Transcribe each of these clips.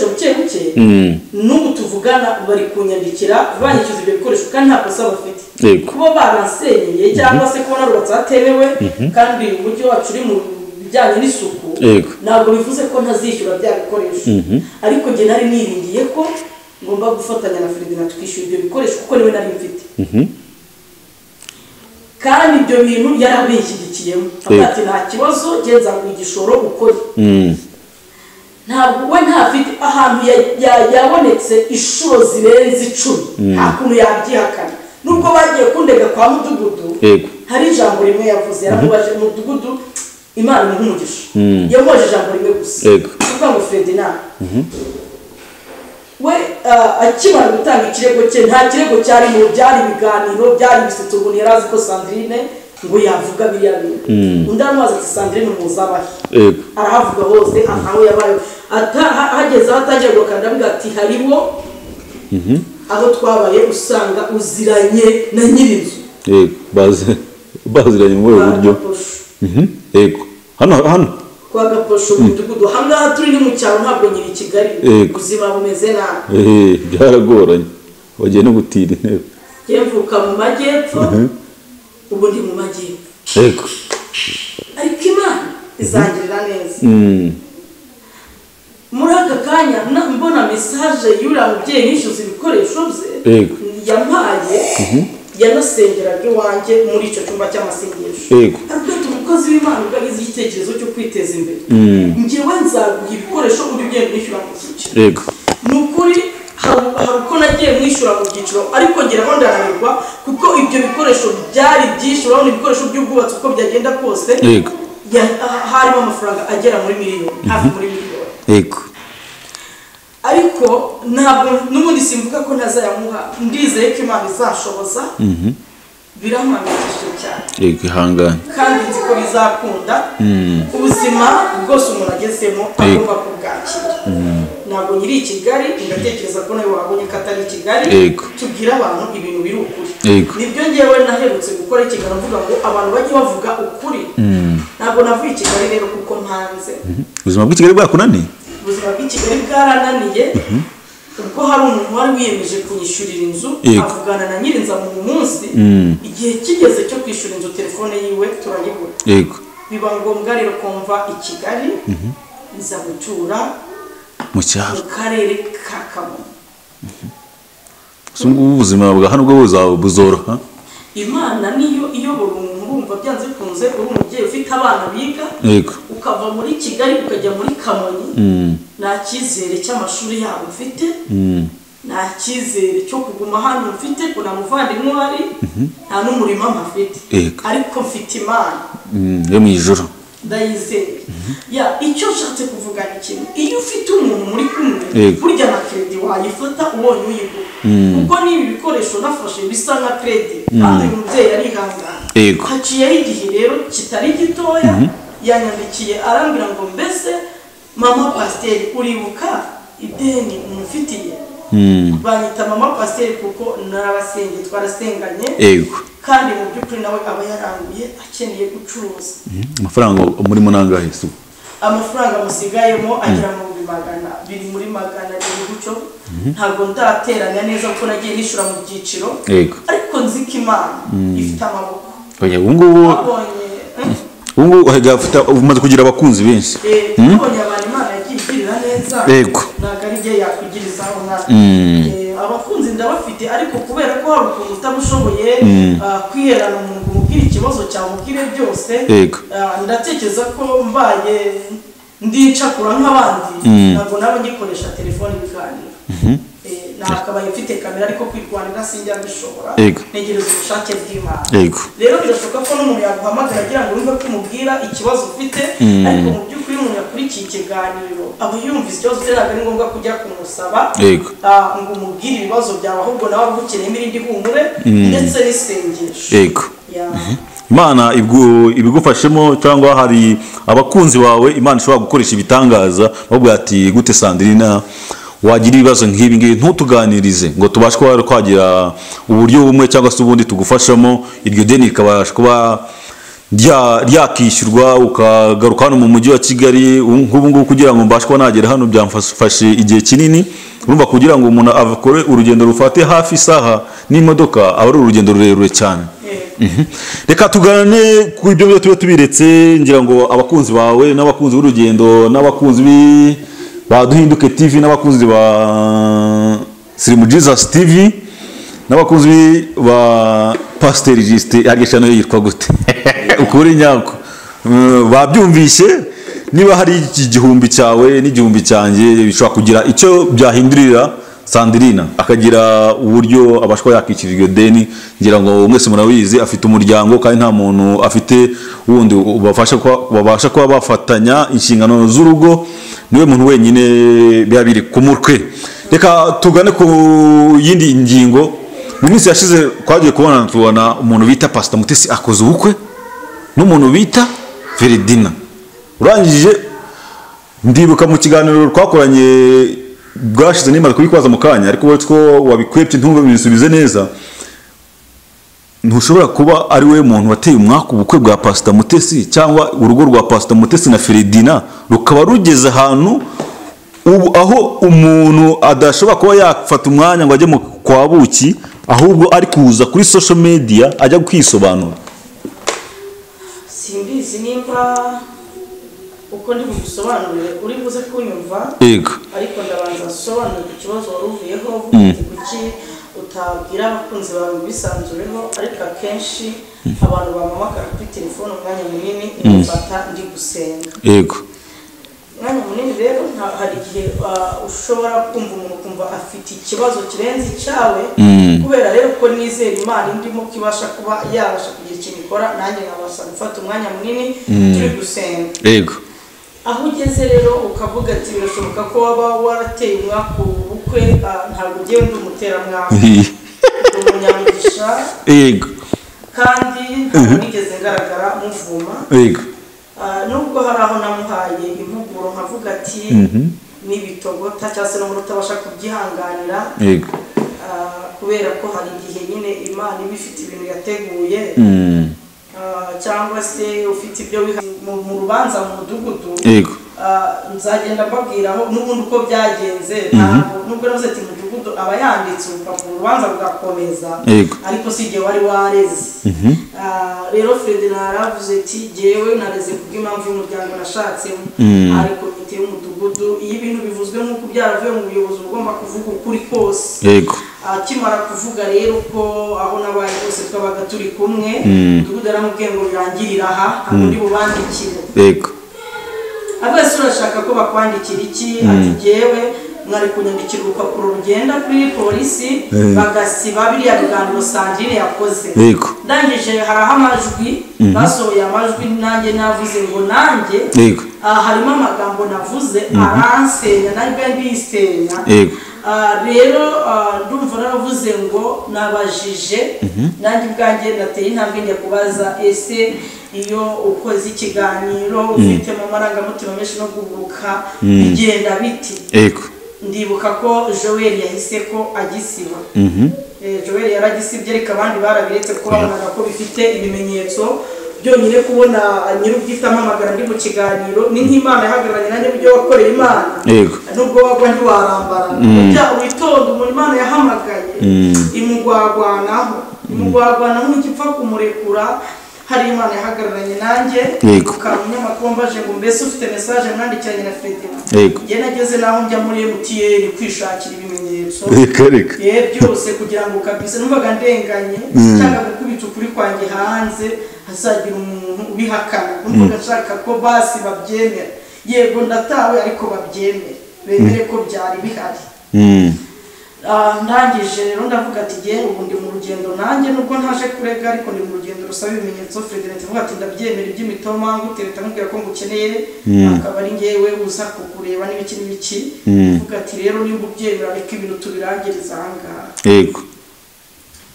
ibikoresho buke n'ubu tuvugana bari kunyandikira banyicuza ibyo bikoresho kandi nta kosa bafite kuba baransenyeye cyangwa se kuba narubatse hatemewe kandi umujyi wacu uri mu bijyanye n'isuku ntabwo bivuze ko ntazishyura bya bikoresho ariko njye nari niringiye ko ngomba gufatanya na Ferdinand tukishyura ibyo bikoresho kuko niwe nari mfite kandi ibyo bintu yarabishyigikiyemo ati nta kibazo genza ku igishoro ukore ntabwo we ntafite ahantu yabonetse inshuro zirenze 10 nta kuntu yabyihakana nubwo bagiye kundega kwa mudugudu hari ijambo rimwe yavuze yaramubaje mudugudu Imana ni nk'umugisha yamubaje ijambo rimwe gusa kuvuga ngo Ferdinand we akimara gutanga ikirego cye nta kirego cyari mu byari ibiganiro byari bisetso ngo yarazi ko Sandrine ngo yavuga biriya bintu undi amaze ati Sandrine muzabahe arahavuga hose aho yabaye hageze atangiye gukanda avuga ati harimo aho twabaye usanga uziranye na nyirinzu baziranye mu buryo hano kwa Gaposho mu mudugudu hanga turi ni mu cyaro ntabwo nyiri Kigali ubuzima bumeze nabi byaragoranye wagiye no gutira intebe yemvuka mu majyepfo ubu ndi mu majyepfo ariko Imana izangirira neza muri aka kanya mbona message yura mubyeyi nishyuza ibikoresho bye yampaye yanasengeraga iwanjye muri icyo cyumba cy'amasengesho ariko umukozi w'Imana ugagize igitekerezo cyo kwiteza imbere njyewe nzaguha ibikoresho uri ugiye kwishyura mu byiciro n'ukuri hari uko nagiye mwishyura mu byiciro ariko ngeraho ndananirwa kuko ibyo bikoresho byari byinshi urabona ibikoresho by'ubwubatsi uko byagenda kose harimo amafaranga agera muri miliyoni hafi muri miliyoni ariko ntabwo n'ubundi simvuga ko ntazayamuha ndizeye ko Imana izashoboza birampamikishije cyane ihangane kandi nzi ko bizakunda ubuzima bwose umuntu agezemo agomba kubwakira ntabwo nyiri i Kigali ndatekereza ko nawe wabonye ko atari i Kigali tubwira abantu ibintu biri ukuri nibyo ngewe naherutse gukora ikiganiro mvuga ngo abantu bajye bavuga ukuri ntabwo navuye i Kigali rero kuko mpanze ubuzima bw'i Kigali bwakunaniye ubuzima bw'i Kigali bwarananiye ubwo hari umuntu wari wiyemeje kunyishyurira inzu avugana na nyirinza mu munsi igihe kigeze cyo kwishyura inzu telefone yiwe turayibura biba ngombwa rero kumva i Kigali iza gutura mu cyaro mu karere ka Kamonyi ubuzima bwa hano bwo buzoroha Imana niyo iyobora umuntu urumva byanze kunze uri umubyeyi ufite abana biga ukava muri Kigali ukajya muri Kamonyi nta cyizere cy'amashuri yabo ufite nta cyizere cyo kuguma hano mfite kuna muvandimwe wari nta n'umurimo mpafite ariko mfite Imana yo mu ijuru ndayizeye icyo nshatse kuvuga ni kimwe iyo ufite umuntu muri kumwe burya na credit wayifata ubonye uyigura kuko nibi bikoresho nafashe bisa nka credit kandi uyu mubyeyi yarihangana haciyeho igihe rero kitari gitoya yanyandikiye arambwira ngo mbese mama pasiteri uribuka ideni umufitiye banyita mama pasiteri kuko narabasengeye twarasenganye kandi mu by'ukuri nawe aba yaranguye akeneye gucuruza amafaranga muri munangahe se amafaranga musigayemo agera mu 200 biri muri 200 gucyo ntabwo ndateranya neza kuko nagiye nishura mu byiciro ariko nzika Imana ifite amaboko ubungu hagafita umaze kugira abakunzi benshi ubonye abantu Imana yagirira neza nagari giye yakwigirizaho naka abakunzi ndabafite ariko kubera ko hari ukuntu utabushoboye kwiherana umuntu umubwira ikibazo cyawe umubwire byose ndatekereza ko mbaye ndicakura nk'abandi ntabwo nabo ngikoresha telefone ibiganiro nakabaye mfite kamera ariko kwirwanira sinjya bishobora negereza ubushake bw'Imana rero birashoboka ko n'umuntu yaguhamagara agira ngo wumve ko umubwira ikibazo ufite ariko mu by'ukuri umuntu yakurikiye ikiganiro aba yumvise ikibazo cye ntabwo ari ngombwa kujya kumusaba ngo umubwire ibibazo byawe ahubwo nawe agukeneyemo irindi humure ndetse n'isengesho Imana ibigufashemo cyangwa hari abakunzi bawe Imana ishobora gukoresha ibitangaza bavuga ati gute Sandrina wagira ibibazo nk'ibi ngibi ntutuganirize ngo tubashe kwagira uburyo bumwe cyangwa se ubundi tugufashamo iryo deni rikabasha kuba ryakishyurwa ukagaruka hano mu mujyi wa Kigali. Nk'ubu ngubu kugira ngo mbashe kuba nagera hano byamfashe igihe kinini. Urumva kugira ngo umuntu akore urugendo rufate hafi isaha n'imodoka aba ari urugendo rurerure cyane. Reka tugane ku ibyo tuba tubiretse, ngira ngo abakunzi bawe n'abakunzi b'urugendo n'abakunzi ba Duhinduke TV n'abakunzi ba Slim Jesus TV n'abakunzi ba Pastor Juste yagisha no yitwa gute ukuri nyako babyumvishe. Niba hari igihumbi cyawe n'igihumbi cyanjye bishobora kugira icyo byahindurira Sandrina akagira uburyo abashwa yakikira iryo deni. Ngira ngo mwese murabizi afite umuryango kandi nta muntu afite wundi babasha kuba bafatanya inshingano z'urugo, niwe muntu wenyine biba biri ku mutwe. Reka tugane ku yindi ngingo. Mu minsi yashize twagiye tubona umuntu bita Pastor Mutesi akoze ubukwe n'umuntu bita Feridina. Urangije ndibuka mu kiganiro twakoranye bwashize nimaze kubikwaza mu kanya, ariko wowe two wabikwepye ntumve bisubize neza. Ntushobora kuba ari we muntu wateye umwaka ubukwe bwa Pastor Mutesi cyangwa urugo rwa Pastor Mutesi na Feridina rukaba rugeze ahantu aho umuntu adashobora kuba yafata umwanya ngo ajye mu kwa buki, ahubwo ari kuza kuri social media ajya kwisobanura. Simbizi nimba uko ndi busobanurire uri buze kunyumva. Yego. Ariko ndabanza sobanura ikibazo waruvuyeho uvuga kuki utabwira abakunzi bawe bisanzureho. Ariko akenshi abantu bamamagara kuri telefone umwanya munini bafata ndi gusenga. Yego. Umwanya munini rero hari igihe ushobora kumva umuntu kumva afite ikibazo kirenze icyawe, kubera rero ko nizera Imana ndimo kibasha kuba yabasha kugira ikintu ikora, nanjye nkabasha gufata umwanya munini turi gusenga. Yego. Aho ugeze rero ukavuga ati birashoboka ko waba warateye umwaka ubukwe, ntabwo ugiye ndi umuteramwaka, umunyamugisha. Yego. Kandi ntabwo nigeze ngaragara muvuma. Yego. Nubwo hari aho namuhaye impuguro nkavuga ati n'ibitogota cyangwa se n'umuntu utabasha kubyihanganira. Yego. Kubera ko hari igihe nyine Imana iba ifite ibintu yateguye, cyangwa se ufite ibyo mu rubanza mu mudugudu. Yego. Nzagenda mbabwiraho n'ubundi uko byagenze. Nubwo navuze ati mudugudu aba yanditse urupapuro urubanza rugakomeza, ariko si igihe wari wareze. Rero Fredina yaravuze ati jyewe nareze kubw'impamvu y'umuryango nashatsemo, ariko komite y'umudugudu iyo ibintu bivuzwe nk'uko byaravuye mu buyobozi ugomba kuvuga ukuri kose. Yego. Akimara kuvuga rero ko aho nabaye bose twabaga turi kumwe, umudugudu yaramubwiye ngo birangirira aha ntabwo ndi bubandikire. Yego. Abese urashaka ko bakwandikira iki? Ati jyewe mwari kunyandikira urupapuro rugenda kuri polisi bagasiba biriya biganiro Sandrine yakoze. Yego. Ndangije haraho amajwi basohoye amajwi nanjye navuze ngo nanjye harimo amagambo navuze aransenya nanjye ndisenya. Yego. Rero ndumva naravuze ngo nabajije nanjye ubwanjye nateye intambwe njya kubaza ese iyo ukoze ikiganiro ufite mu marangamutima menshi no guhubuka bigenda biti? Yego. Ndibuka ko Joel yahise ko agisiba. Joel yaragisibye ariko abandi barabiretse ko babonaga ko bifite ibimenyetso byonyine kubona nyir'ubwite amamagara ndi mu kiganiro. Ni nk'Imana yahagararanye nanjye buryo wakoreye Imana. Yego. Nubwo wagwa ntiwarambara burya witonda umuntu Imana yahamagaye imugwagwanaho n'igipfa kumurekura. Hari Imana yahagararanye nanjye. Yego. Umunyamakuru mbaje ngo mbese ufite message mwandikiranye na Fredina. Yego. Njye nageze naho njya muri MTN kwishakira ibimenyetso. Reka. Byose kugira ngo kabisa numvaga ndenganye cyangwa gukubita ukuri kwanjye hanze hazagira umuntu ubihakana. Numvaga nshaka ko basi babyemera. Yego ndatawe ariko babyemere bemere ko byari bihari. Ndangije rero ndavuga ati ngiye ubu ndi mu rugendo nanjye nubwo ntaje kurega ariko ndi mu rugendo rusaba ibimenyetso. Fredina avuga ati ndabyemera iby'imitoma ngutereta nkubwira ko ngukeneye, akaba ari ngewe uza kukureba n'ibiki n'ibiki. Avuga ati rero nimba ubyemera reka ibintu tubirangiriza aha ngaha. Yego.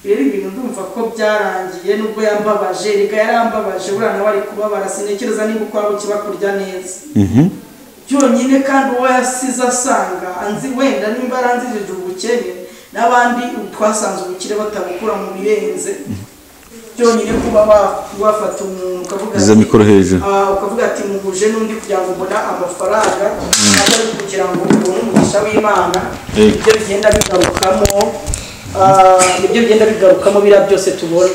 Rero ibintu ndumva ko byarangiye nubwo yambabaje, reka yarambabaje buriya nawe ari kubabara sinekereza niba uko waba ukibakurya neza. Byonyine kandi uwo yasize asanga anzi wenda nimba aranzirije ubukene n'abandi twasanze ubukire batabukura mu birenze. byonyine kuba wafata umuntu ukavuga iza mikoro hejuru ukavuga ati muhuje n'undi kugira ngo ubone amafaranga atari kugira ngo ubone umugisha w'Imana ibyo bigenda bigarukamo biriya byose tubona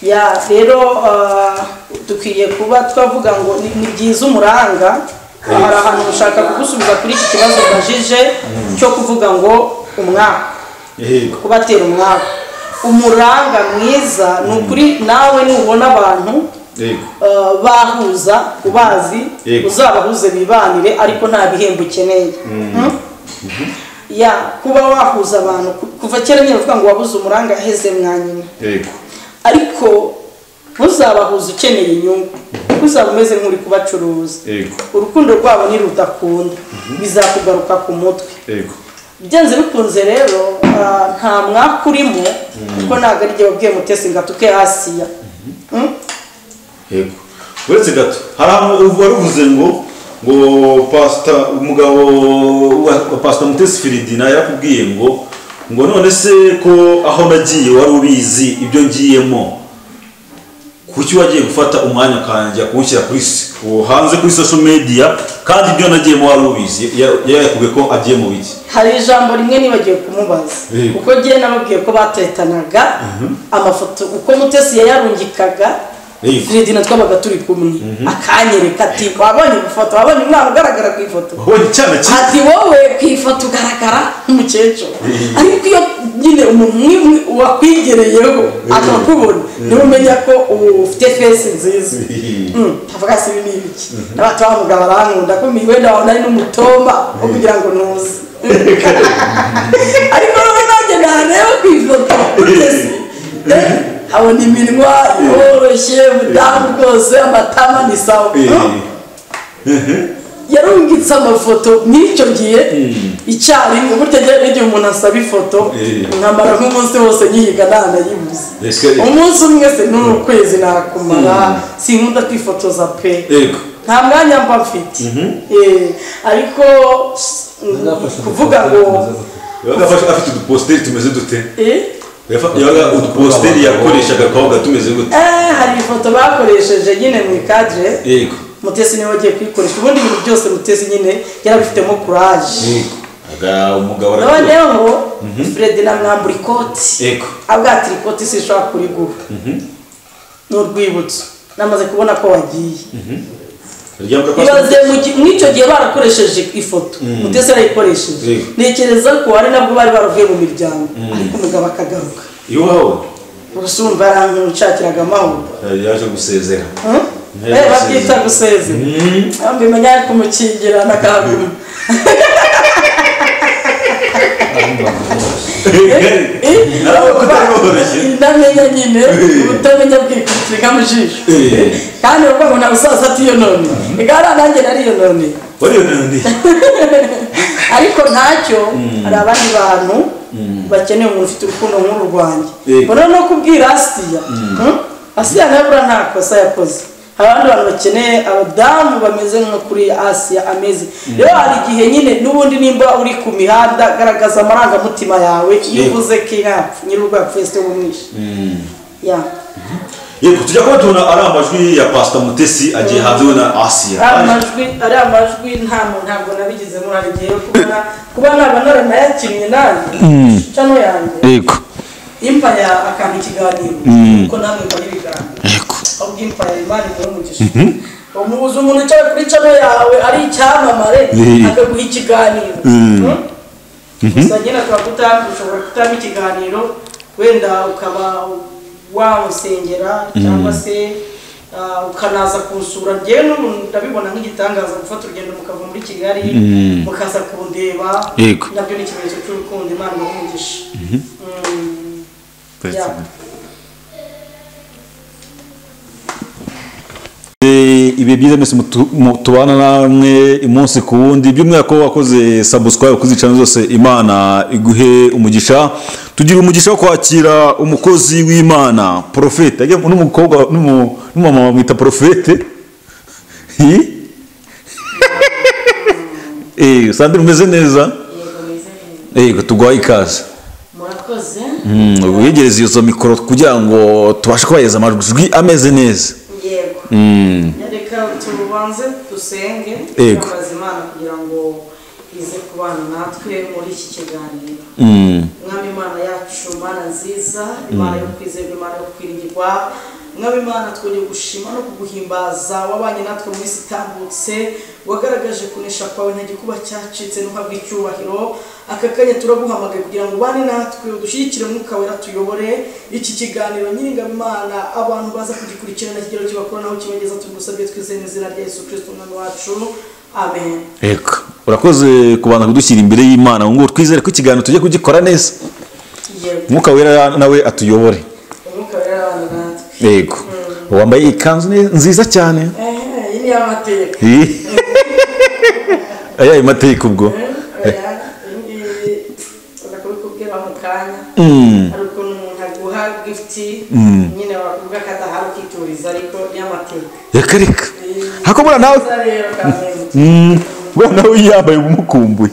ya rero dukwiye kuba twavuga ngo ni byiza umuranga hari ahantu ushaka kugusubiza kuri iki kibazo bajije cyo kuvuga ngo umwaka kubatera umwaka umuranga mwiza ni ukuri nawe nubona abantu bahuza ubazi uzabahuze bibanire ariko nta bihembo ukeneye ya kuba wahuza abantu kuva kera nyine uvuga ngo wabuze umuranga aheze mwanyine ariko ntuzabahuza ukeneye inyungu kuko uzaba umeze nk'uri kubacuruza urukundo rwabo ntirudakunda bizakugaruka ku mutwe byanze bikunze rero nta mwaka urimo kuko ntabwo ari igihe wabwiye Mutesi ngo atuke Asiya yego uretse gato hari ahantu waruvuze ngo umugabo wa Pastor Mutesi Firidina yarakubwiye ngo none se ko aho nagiye wari ubizi ibyo ngiyemo kuki wagiye gufata umwanya kanjya kuwushyira hanze kuri social media kandi ibyo nagiyemo wari ubizi yakubwiye ko agiye mu biki hari ijambo rimwe nibagiye kumubaza kuko ngiye nababwiye ko batetanaga amafoto uko Mutesi yayarungikaga Firidina twabaga turi kumwe akanyereka ati wabonye ifoto wabonye umwana ugaragara ku ifoto ati wowe ku ifoto ugaragara nk'umukecuru ariko iyo nyine umuntu wakwigereyeho akakubona niwe umenya ko ufite face nziza avuga se ibi ni ibiki n'abantu bavuga barankunda ko wenda wabona ari n'umutomba wo kugira ngo ntuze ariko nanjye nareba ku ifoto abona iminwa yoroshye ubudamu bwose amatama ni sawa yarungitse amafoto n'icyo gihe icyarimwe burya n'igihe umuntu asaba ifoto nkamara nk'umunsi wose nyihiga ntanayibuze umunsi umwe se n'ukwezi nakumara sinkunda kwifotoza pe nta mwanya mba mfite ariko kuvuga ngo afite uduposteri tumeze dute yaga uduposteri yakoreshaga kabaga tumeze gute hari ifoto bakoresheje nyine mu cadre yego Mutesi niwe wagiye kwikoresha ubundi ibintu byose Mutesi nyine yarabifitemo courage aga umugabo noneho Fred na mwambura ikoti yego abwati ikoti sishobora kuriguha n'urwibutso namaze kubona ko wagiye ibaze mw'icyo gihe barakoresheje ifoto Mutesi yarayikoresheje ntekereza ko hari nabwo bari baravuye mu miryango ariko umugabo akagaruka iwawe urusumva yaranshakiraga amahoro yaje gusezera babyita gusezera mbimenya ari kumukingira n'akaguru ndamenya nyine ubutamenya bwikurikiye mu jisho kandi uvuga ngo ntawe usaza atiyo none igara nanjye nariyo none ariko ntacyo hari abandi bantu bakeneye umuntu ufite urukundo nk'uru rwanjye mbona no kubwira Asiya nabura nta kosa yakoze hari abandi bantu bakeneye abadamu bameze nko kuri Asiya ameze rero hari igihe nyine n'ubundi nimba uri ku mihanda garagaza amarangamutima yawe iyo uvuze ko inapfu nyir'urwapfuye se wumwishe yego tujya kuba tubona ari amajwi ya Pastor Mutesi agiye hanze na Asiya ari amajwi ntabwo nabigizemo hari igihe kuba naba naranayakinnye nanjye cano yanjye yego impaya akampa ikiganiro kuko namwe mbona ibiganiro yego ahubwo impaya Imana imumugisha umubuze umuntu ucaye kuri cano yawe ari icyamamare akaguha ikiganiro gusa nyine ushobora kutaba ikiganiro wenda ukaba wamusengera cyangwa se ukanaza kunsura njyewe n'ubu ndabibona nk'igitangaza gufata urugendo mukava muri Kigali mukaza kundeba nabyo ni ikimenyetso cy'urukundo Imana imumugisha ibi byiza mwese tubana namwe umunsi ku wundi by'umwihariko wakoze subscribe kuzicana zose Imana iguhe umugisha tugira umugisha wo kwakira umukozi w'Imana Prophet ajya n'umukobwa n'umama bamwita Prophet Sandrine umeze neza yego tugwaye ikaze urakoze wegereze izo mikoro kugira ngo tubashe kubaheza amajwi ameze neza. yego reka tubanze dusenge tubaze Imana kugira ngo ize kubana natwe muri iki kiganiro. Mwami Imana yacu, Mana nziza, Imana yo kwizerwa, Imana yo kwiringirwa, Mwami Imana twongeye gushima no kuguhimbaza, wabanye natwe mu isi itambutse, wagaragaje kunesha kwawe ntagikuba cyacitse, ntuhabwe icyubahiro. Aka kanya turaguhamagaye kugira ngo ubane natwe, udushyigikire Mwuka Wera, tuyobore iki kiganiro. Nyiringabo Imana, abantu baza kugikurikirana kigero kibakora naho kibageza, tugusabye twizeye mu izina rya Yesu Kristo umwami wacu, amen. Eka urakoze kubanza kudushyira imbere y'Imana ngo twizere ko ikiganiro tujye kugikora neza. Mwuka Wera nawe atuyobore. Mwuka Wera natwe. Yego. Wambaye ikanzu nziza cyane. Iyi ni amateka. Aya imateka ubwo. Kubwira mu kanya ariko umuntu aguha gift nyine wakuvuga kadahari ukituriza ariko y'amateka reka hakobora nawe bwa nawe yambaye umukumbuye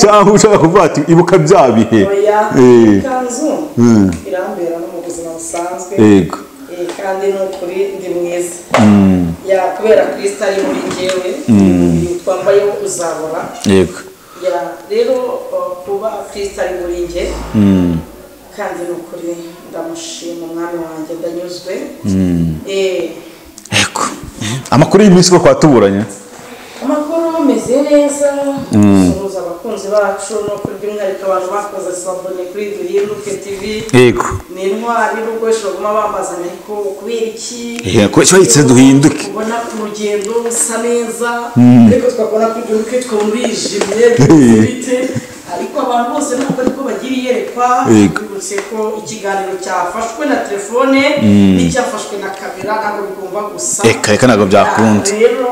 cyangwa ushaka kuvuga ati ibuka bya bihe ikanzu irambera no mu buzima busanzwe yego kandi n'ukuri ndi mwiza kubera Kristo ari muri njyewe twambaye uzabora yego rero kuba Kristo ari muri njye kandi n'ukuri ndamushima umwami wanjye, ndanyuzwe. Yego amakuru y'iminsi ko twatuburanye, amakuru meze neza, suhuza abakunzi bacu no kuri by'umwihariko abantu bakoze sabone kuri Duhinduke TV. Yego ni intwari n'ubwo bashobora bambaza ariko kubera iki ko cyitse Duhinduke ubona ku rugendo rusa neza ariko twakora kuri Duhinduke twumwijimye bite ariko abantu bose ntabwo ariko bagira iyerekwa. Bibutse ko ikiganiro cyafashwe na telefone n'icyafashwe na kamera ntabwo bigomba gusa. Reka ntabwo byakunda rero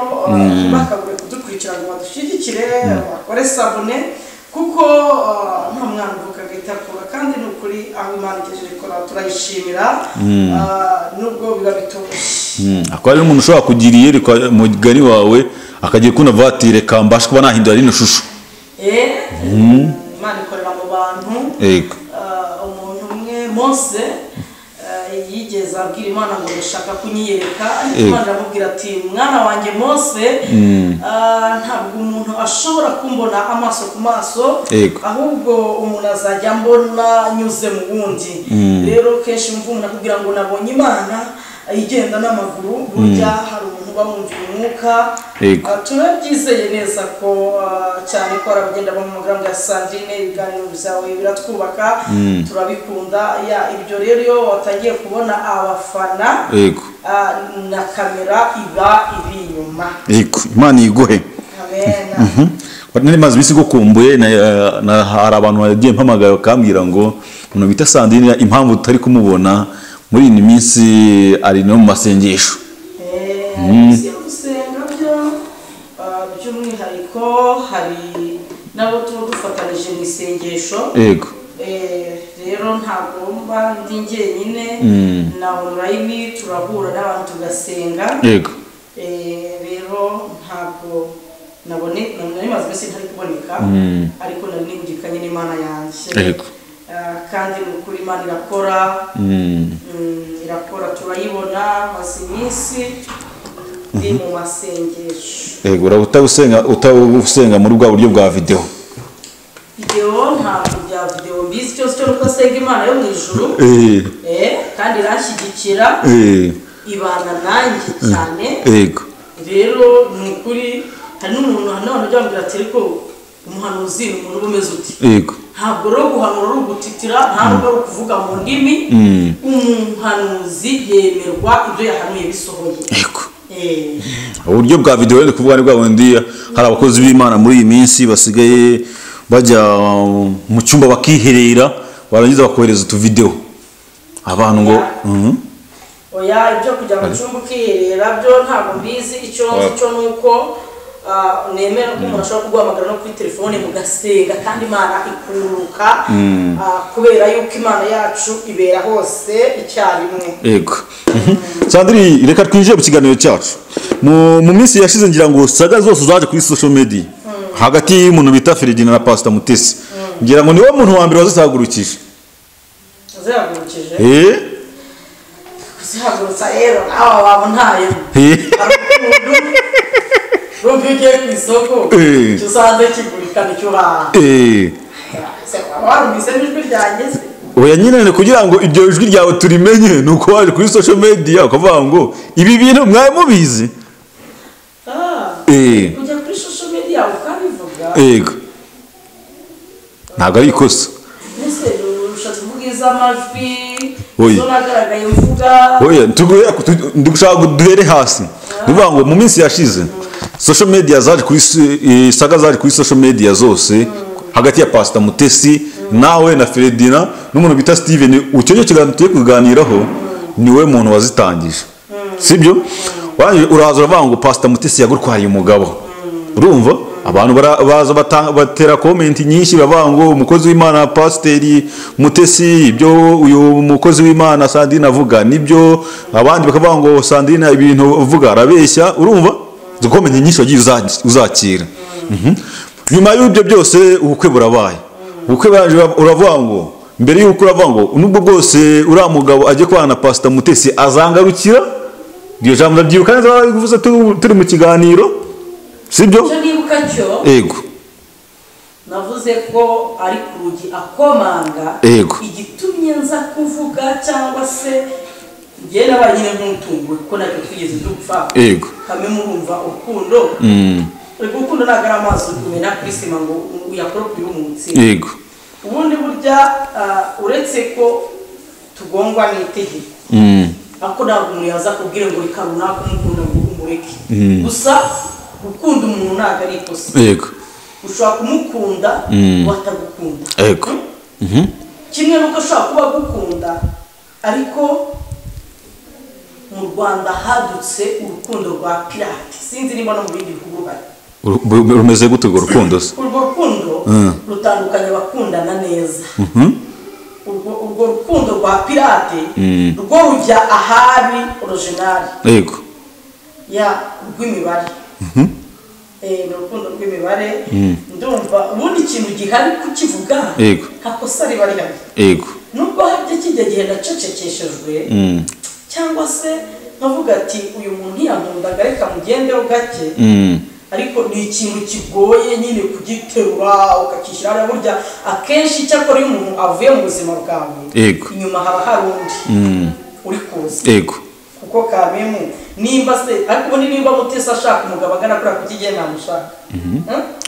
bakagura kudukurikirana ngo badushyigikire bakore sabone kuko nta mwana uvuka agatakura kandi n'ukuri aho Imana igejeje ikora turayishimira nubwo biba bitoroshye. akaba ari umuntu ushobora kugira iyerekwa mu gari wawe akagiye kuna vatire kambasha kuba nahindura rino shusho. Imana ikorera mu bantu. Umuntu umwe Mose yigeze abwira Imana ngo ndashaka kunyiyereka, ariko Imana aramubwira ati mwana wanjye Mose ntabwo umuntu ashobora kumbona amaso ku maso ahubwo umuntu azajya mbona nyuze mu wundi. Rero kenshi mvuga umuntu akubwira ngo nabonye Imana igenda n'amaguru, burya hari umuntu bamwumvira umwuka. Turabyizeye neza ko cyane ko aragenda bamubwira ngo Sandrine ibiganiro byawe biratwubaka, turabikunda. Ibyo rero iyo watagiye kubona abafana na kamera iba iri inyuma. Imana iguhe. Nari maze bisi gukumbuye hari abantu bagiye mpamagara bakambwira ngo umuntu bita Sandrine impamvu tutari kumubona muri iyi minsi ari no mu masengesho. Gusenga by'umwihariko hari nabo tuba dufatanije mu isengesho. Rero ntabwo mba ndi njyenyine na online turahura n'abantu tugasenga. Rero ntabwo nari maze iminsi ntari kuboneka ariko nari nibugikanye n'Imana yanjye. Kandi n'ukuri Imana irakora turayibona maze iminsi ndi mu masengesho. utagusenga muri bwa buryo bwa video ntabwo bya video mbizi cyose cyo nuko asenga Imana yo mu ijuru kandi iranshyigikira ibana nanjye cyane. Rero n'ukuri hari n'umuntu hano ujya mbwira ati ariko umuhanuzi ni umuntu umeze uti. Ntabwo rero guhanura ari ugutitira, ntabwo ari ukuvuga mu ndimi. Umuhanuzi yemerwa ibyo yahanuye bisohoye. Uburyo bwa video ni kuvuga ni bwa bundi hari abakozi b'Imana muri iyi minsi basigaye bajya mu cyumba bakiherera barangiza bakohereza utu video abantu ngo ibyo kujya mu cyumba ukiherera byo ntabwo mbizi. Icyo nuko nemera ko umuntu ashobora kuguhamagara no kuri telefone mugasenga kandi Imana ikururuka kubera yuko Imana yacu ibera hose icyarimwe. Sandrine reka twinjire mu kiganiro cyacu. Mu minsi yashize ngira ngo saga zose zaje kuri social media hagati y'umuntu bita Ferdinand na Pastor Mutesi ngira ngo niwe muntu wa mbere wazihagurukije kuzihagurutsa rero nawe waba ntayo rumva iyo ugiye ku isoko icyo usanze kigurika nicyo uhaha warumvisemo ijwi ryanjye se oya nyine kugira ngo iryo jwi ryawe turimenye ni uko waje kuri social media ukavuga ngo ibi bintu mwari mubizi kujya kuri social media ukabivuga yego ntabwo ari ikosa mbese ushatse kuvuga iz'amajwi zo nagaragaye mvuga oya ndi gushaka duhere hasi nivuga ngo mu minsi yashize social media zaje kuri saga zaje kuri social media zose hagati ya Pastor Mutesi nawe na Fredina n'umuntu bita Steven ucyo kiganiro tuye kuganiraho niwe muntu wazitangije sibyo uraza uravuga ngo Pastor Mutesi yagurwariye umugabo urumva abantu baza batera comment nyinshi bavuga ngo umukozi w'Imana Pasiteri Mutesi ibyo uyu mukozi w'Imana Sandrine avuga nibyo abandi bakavuga ngo Sandrine ibintu uvuga arabeshya urumva zo comment nyinshi wagiye uzakira nyuma y'ibyo byose ubukwe burabaye ubukwe uravuga ngo mbere y'uko uravuga ngo nubwo bwose uriya mugabo ajye kubana na Pastor Mutesi azangarukira iyo jambo ndabyibuka neza bivuze turi mu kiganiro sibyo cyo nibuka cyo yego navuze ko ari ku rugi akomanga igitumye nza kuvuga cyangwa se ngiye n'abanyine nk'umutungo kuko nabyo twigeze dupfa yego kamwe murumva urukundo urukundo ntabwo ari amaso kumena kwisima ngo uyakoropire umunsi yego ubundi burya uretse ko tugongwa n'itegeko ako ntabwo umuntu yaza kubwira ngo reka runaka umukunda ngo umureke gusa gukunda umuntu ntabwo ari ikosa yego ushobora kumukunda watagukunda yego kimwe nuko ushobora kuba agukunda ariko mu Rwanda hadutse urukundo rwa pirate sinzi niba no mu bindi bihugu bari rumeze gute urwo rukundo se urwo rukundo rutandukanye bakundana neza urwo rukundo rwa pirate rwo rujya ahari original yego ya rw'imibare urukundo rw'imibare ndumva ubundi ikintu gihari kukivuga hakosa riba rihari yego nubwo habye kijya gihe nacecekeshejwe cyangwa se nkavuga ati uyu muntu ntiyankundaga reka mugendeho gake ariko ni ikintu kigoye nyine kugiterura ukakishyira hariya burya akenshi cyakora iyo umuntu avuye mu buzima bwawe inyuma haba hari undi uri kuza kuko kamemu nimba se ariko ubundi nimba Mutesi ashaka umugabo agana kuri ako kigiye namushaka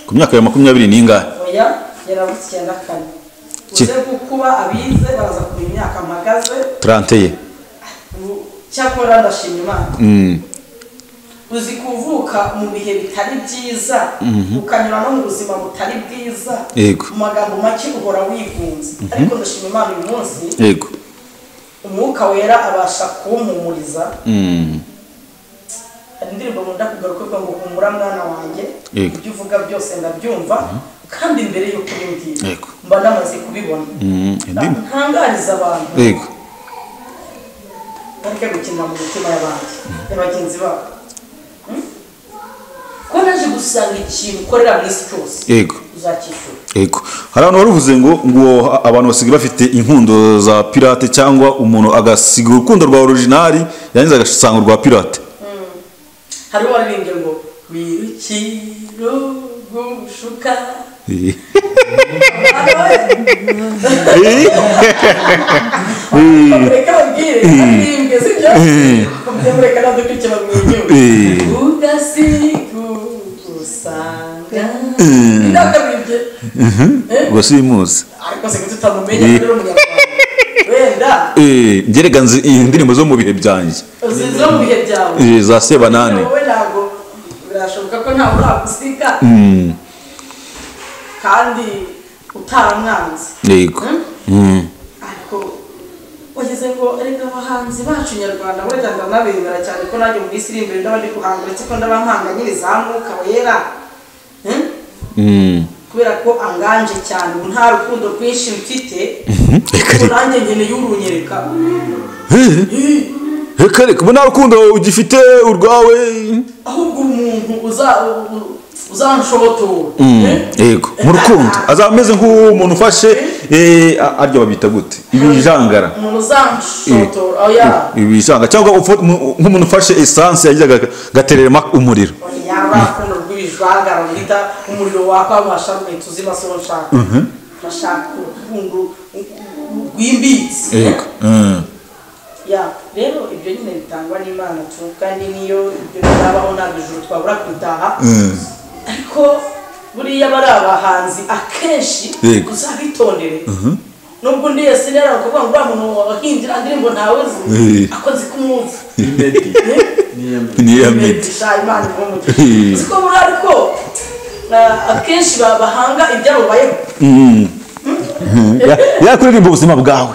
ku myaka ya 20 n'ingahe oya yaravutse 94 uze kuba abize baraza ku imyaka mpagaze 31 cyakora ndashimye Imana uzi kuvuka mu bihe bitari byiza ukanyura no mu buzima butari bwiza mu magambo make uhora wigunze ariko ndashimye Imana uyu munsi umwuka wera abasha kumpumuriza indirimbo nkunda kugaruka ngo humura mwana wanjye ibyo uvuga byose ndabyumva kandi mbere yo kubimbwira mba namaze kubibona ntangariza abantu bareke gukinira mu mitima y'abandi y'abagenzi babo ko naje gusanga ikintu ukorera mu isi cyose uzakishyura hari abantu baruvuze ngo abantu basigaye bafite inkundo za pirate cyangwa umuntu agasiga urukundo rwa originali yangiza agasanga urwa pirate hariho waririmbye ngo wirukiro gushuka reka babwire aririmbye sibyo reka nadukurikiye bamwenyura ugasigusanga ndakabibye ngo simuzi ariko se tutamumenya rero umunyarwanda wenda ngerega nzi indirimbo zo mu bihe byanjye zo mu bihe byawe za Sebanane wowe ntabwo birashoboka ko ntawe uragusiga kandi utaramwanze yego ariko wageze ngo reka abahanzi bacu nyarwanda burya ndanabemera cyane ko nanjye mu isi iri imbere ndaba ndi guhanga uretse ko ndabampanga nyirizamuka wera kubera ko anganje cyane ubu nta rukundo rwinshi mfite ariko nanjye nkeneye urunyereka reka ubu nta rukundo ugifite urwawe ahubwo umuntu uzanshobotora yego mu rukundo azaba ameze nk'umuntu ufashe arya babita gute ibijangara umuntu uzanshobotora oya ibijanga cyangwa nk'umuntu ufashe essence yagiye gatererema umuriro yabakundo rw'ibijangara bita umuriro wakwabasha mwita uzima so nshaka nashaka urukundo rwimbitse yego ya rero ibyo nyine bitangwa n'Imana kandi niyo ibyo byabaho ntabwo ijuru twabura kwitaha ariko buriya bari abahanzi akenshi uzabitondere nubwo ndi yese rero kuvuga ngo umuntu wahinjira ndirimbo ntawe zi akoze kumwumva ni yamedi Imana imuvuge siko buri ariko akenshi bahanga ibyarubayeho yakuririmba ubuzima bwawe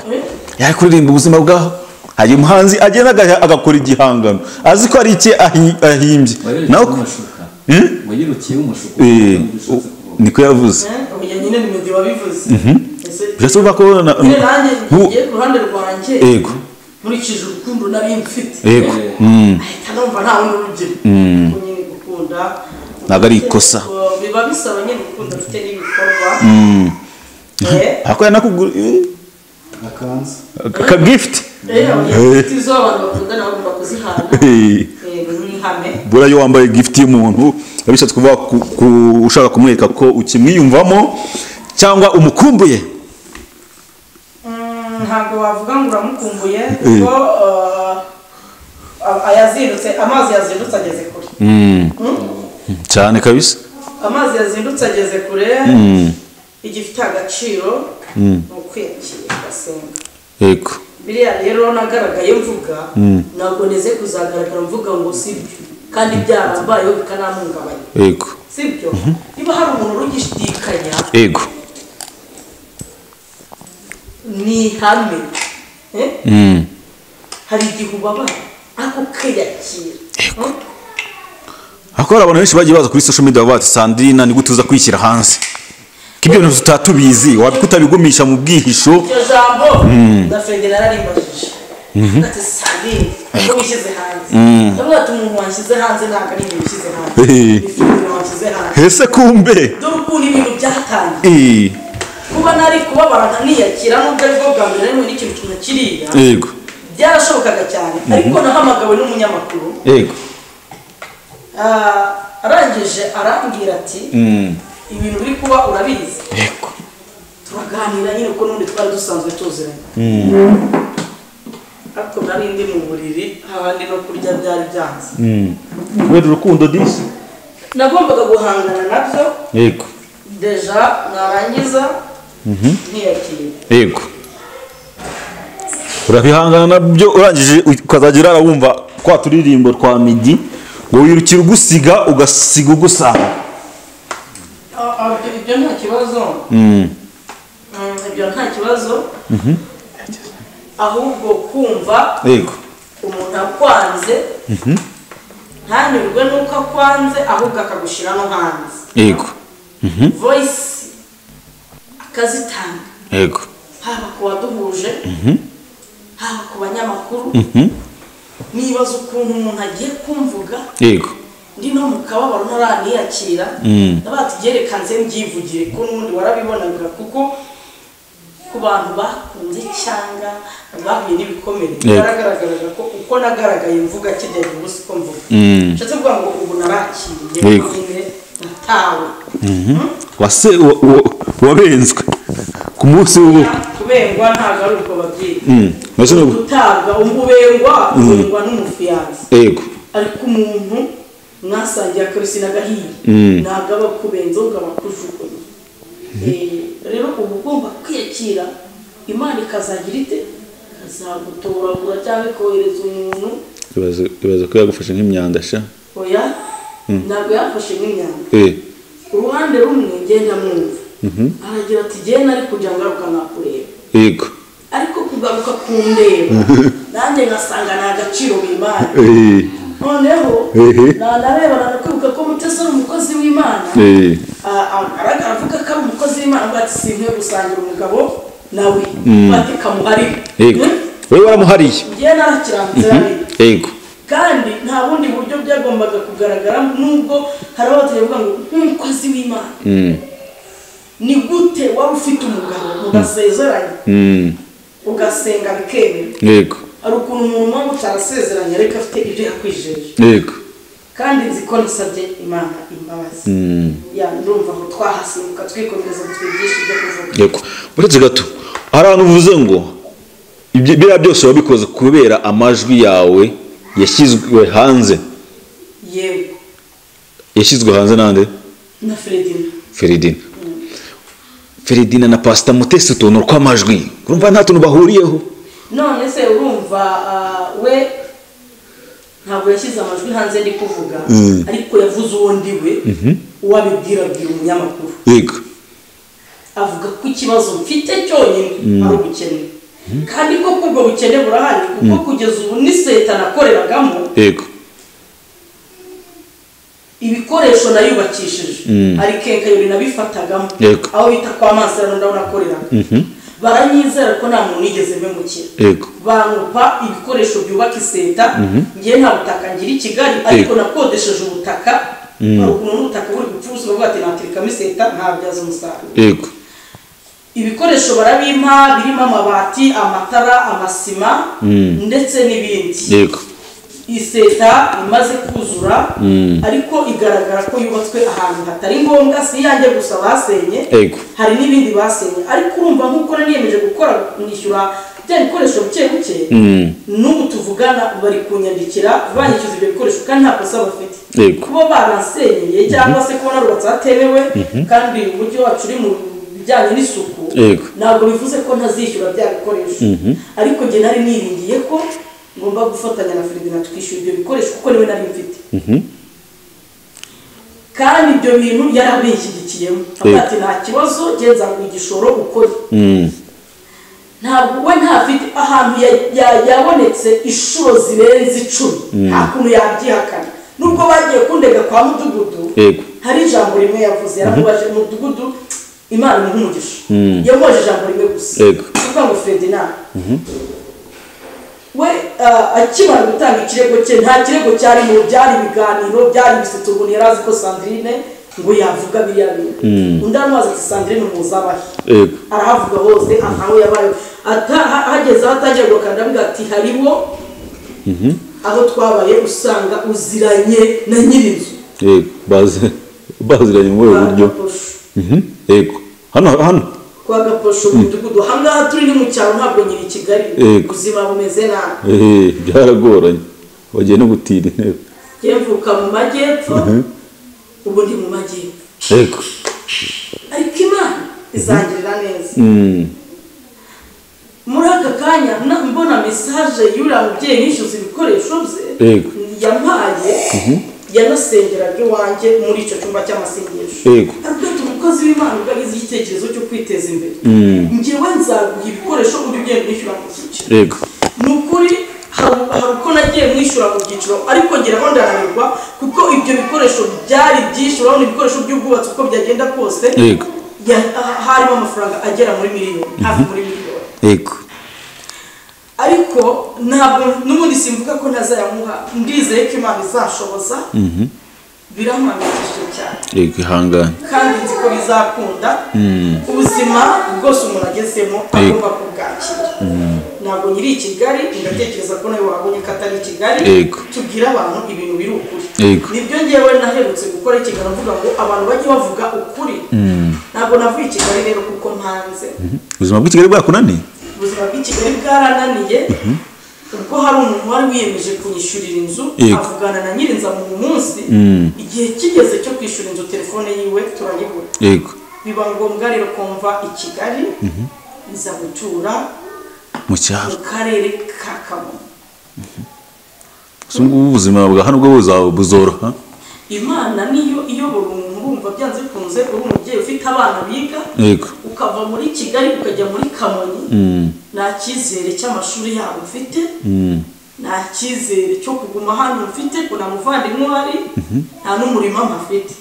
yakuririmba ubuzima bwawe hari umuhanzi agenda agakora igihangano azi ko ari iki ahimbye nawe ngo yirukiye umushuko niko yavuze nyine ni medi wabivuze byose uva ko nanjye ngiye ku ruhande rwanjye yego nkurikije urukundo nari mfite yego ahita numva nta wundi urugero nyine gukunda ntabwo ari ikosa biba bisaba nyine gukunda ufite n'ibikorwa ako yanakugura akanza akagift izo abantu bakundana bagomba kuzihana n'ihame buriya iyo wambaye gift y'umuntu bishatse kuvuga ushaka kumwereka ko ukimwiyumvamo cyangwa umukumbuye ntabwo wavuga ngo uramukumbuye kuko amazi yazindutse ageze kure cyane kabisa amazi yazindutse ageze kure igifite agaciro ni ukwiyakira ugasenga yego biriya rero nagaragaye mvuga ntabwo neze kuzagaragara mvuga ngo sibyo kandi byarambayeho bikanamuhungabanya yego sibyo niba hari umuntu ugishidikanya yego ni ihame hari igihe ubabara ariko ukiyakira ariko hari abantu benshi bagiye baza kuri social media bati Sandrine ni gute uza kwishyira hanze kibyo bintu tutatubizi wabitabigumisha mu bwihisho iryo jambo ndafenge nararimbajije ati Sandrine ko wishyize hanze ndabona ati umuntu wanshyize hanze ntabwo ari ibintu wishyize hanze ni wanshyize hanze ese kumbe dore ukuntu ibintu byatangiye kuba nari kubabara nkaniyakira nubwo ari bwo bwa mbere nari muri ikintu kimwe kiriya yego byarashobokaga cyane ariko nahamagawe n'umunyamakuru yego arangije arambwira ati ibintu biri kuba urabizi yego turaganira nyine uko n'ubundi twari dusanzwe tuziranye ariko nari ndi mu buriri ahandi no kurya byari byanze kubera urukundo disi nagombaga guhangana nabyo yego deja narangiza ntiyakire yego urabihangana nabyo urangije ukazagira wumva kwa turirimbo twa midi ngo wirukire ugusiga ugasiga ugusanga ibyo nta kibazo ibyo nta kibazo ahubwo kumva yego umuntu akwanze ntanyurwe nuko akwanze ahubwo akagushyira no hanze yego voice akazitanga yego haba ku waduhuje haba ku banyamakuru nibaza ukuntu umuntu agiye kumvuga yego ndi no mu kababaro ntaraniyakira ndabati byerekanze mbyivugire ko n'ubundi warabibonaga kuko ku bantu bakunze cyangwa bahuye n'ibikomere baragaragaraga ko uko nagaragaye mvuga kijya ubusi ko mvuga nshatse kuvuga ngo ubu narakiriye nyine natawe wase wabenzwe ku munsi w'ubu kubengwa ntabwo ari uko babyiga gutabwa ubengwa n'umufiyanse yego ariko umuntu mwasangiye akabisi n'agahiye ntabwo aba akubenzeho ngo abakujugunye rero uba ugomba kwiyakira Imana ikazagira ite ikazagutoragura cyangwa ikohereza umuntu ibaza ko yagufashe nk'imyanda sha oya ntabwo yafashe nk'imyanda uruhande rumwe ngenda mwumva aragira ati genda ari kujya ngaruka nakureba yego ariko kugaruka kundeba nanjye ngasanga nta gaciro b'Imana noneho nareba nakwibuka ko Mutesi ari umukozi w'Imana aravuga ko ari umukozi w'Imana ngo ati sinkwiye gusangira umugabo nawe bati kamuharire yego wowe waramuhariye ngiye narakiranze yego kandi nta bundi buryo byagombaga kugaragara nubwo hari abavuga ngo nk'umukozi w'Imana ni gute waba ufite umugabo ugasezeranye ugasenga bikemera yego ari ukuntu umuntu waba utarasezeranye ariko afite ibyo yakwijeje yego kandi nzi ko nasabye Imana imbabazi ndumva ngo twahasimbuka twikomeza gutwigisha ibyo kuvuga yego uretse gato hari ahantu uvuze ngo biriya byose wabikoze kubera amajwi yawe yashyizwe hanze. yego yashyizwe hanze nande? na Feridina Feridina na Pastor Mutesi utuntu tw'amajwi urumva nta tuntu bahuriyeho none se urumva we ntabwo yashyize amajwi hanze ndi kuvuga ariko yavuze uwo ndiwe uwabibwira umunyamakuru yego avuga ko ikibazo mfite cyonyine ari ubukene kandi ko kubwo bukene burahari kuko kugeza ubu ni Satan akoreragamo yego ibikoresho nayubakishije ari kenkayori nabifatagamo aho bita kwa Masera ndabona akoreraga baranyizera ko nta muntu nigeze mpemukira yego banupa ibikoresho byubaka iseta ngiye nta butaka ngira i Kigali ariko nakodesheje ubutaka ari ukuntu n'ubutaka buri gupfuza bavuga ati natirikamo iseta ntabyaza umusaruro yego ibikoresho barabimpa birimo amabati amatara amasima ndetse n'ibindi yego iseta imaze kuzura ariko igaragara ko yubatswe ahantu hatari ngombwa si yanjye gusa basenye hari n'ibindi basenye ariko urumva nk'uko niyemeje gukora nishyura bya bikoresho buke buke n'ubu tuvugana bari kunyandikira banyishyuza ibyo bikoresho kandi nta kosa bafite kuba baransenyeye cyangwa se kuba narubatse hatemewe kandi uburyo wacu uri mu bijyanye n'isuku ntabwo bivuze ko ntazishyura bya bikoresho ariko njye nari niringiye ko ngomba gufatanya na Feridina tukishyura ibyo bikoresho kuko niwe nari mfite kandi ibyo bintu yarabishyigikiyemo ati nta kibazo genza ku igishoro ukore ntabwo we ntafite ahantu yabonetse inshuro zirenze 10 nta kuntu yabyihakana nubwo bagiye kundega kwa mudugudu hari ijambo rimwe yavuze yaramubaje mudugudu Imana ni nk'umugisha yamubaje ijambo rimwe gusa kuvuga ngo Feridina we akimara gutanga ikirego cye nta kirego cyari mu byari ibiganiro byari bisitubu yarazi ko Sandrine ngo yavuga biriya bintu undi amaze ati Sandrine umuzabahe arahavuga hose aho yabaye hageze atagerwa kandi avuga ati hariho aho twabaye usanga uziranye na nyirinzu baziranye mu buryo yego hano kwa Gaposho mudugudu hangaha turi ni mu cyaro ntabwo nyiri Kigali ubuzima bumeze nabi byaragoranye bagiye no gutira intebe yemvuka mu majyepfo ubu ndi mu majyepfo yego ariko Imana izangirira neza muri aka kanya mbona message y'uriya mubyeyi yishyuza ibikoresho bye yampaye yanasengeraga iwanjye muri icyo cyumba cy'amasengesho ariko umukozi w'Imana ugagize igitekerezo cyo kwiteza imbere njyewe nzaguha ibikoresho uri ugenda mwishyura mu byiciro ni ukuri hari uko nagiye mwishyura mu byiciro ariko ngeraho ndananirwa kuko ibyo bikoresho byari byinshi urabona ibikoresho by'ubwubatsi uko byagenda kose harimo amafaranga agera muri miliyoni hafi muri miliyoni ariko ntabwo n'ubundi simvuga ko ntazayamuha ndizeye ko Imana izashoboza birampangayikishije cyane ihangane kandi nzi ko bizakunda ubuzima bwose umuntu agezemo agomba kubwakira ntabwo nyiri i Kigali ndatekereza ko nawe wabonye ko atari i Kigali tubwira abantu ibintu biri ukuri nibyo ngewe naherutse gukora ikiganiro mvuga ngo abantu bajye bavuga ukuri ntabwo navuye i Kigali rero kuko mpanze ubuzima bw'i Kigali bwakunaniye ubuzima bw'i Kigali bwarananiye ubwo hari umuntu wari wiyemeje kunyishyurira inzu avugana na nyirinzu mu munsi igihe kigeze cyo kwishyura inzu telefone yiwe turayibura biba ngombwa rero kumva i Kigali iza gutura mu cyaro mu karere ka Kamonyi ubuzima bwa hano bwo buzoroha Imana niyo iyobora umuntu urumva byanze bikunze uri umubyeyi ufite abana biga ukava muri Kigali ukajya muri Kamonyi nta cyizere cy'amashuri yabo ufite nta cyizere cyo kuguma hano mfite kuna muvandimwe uhari nta n'umurimo mpafite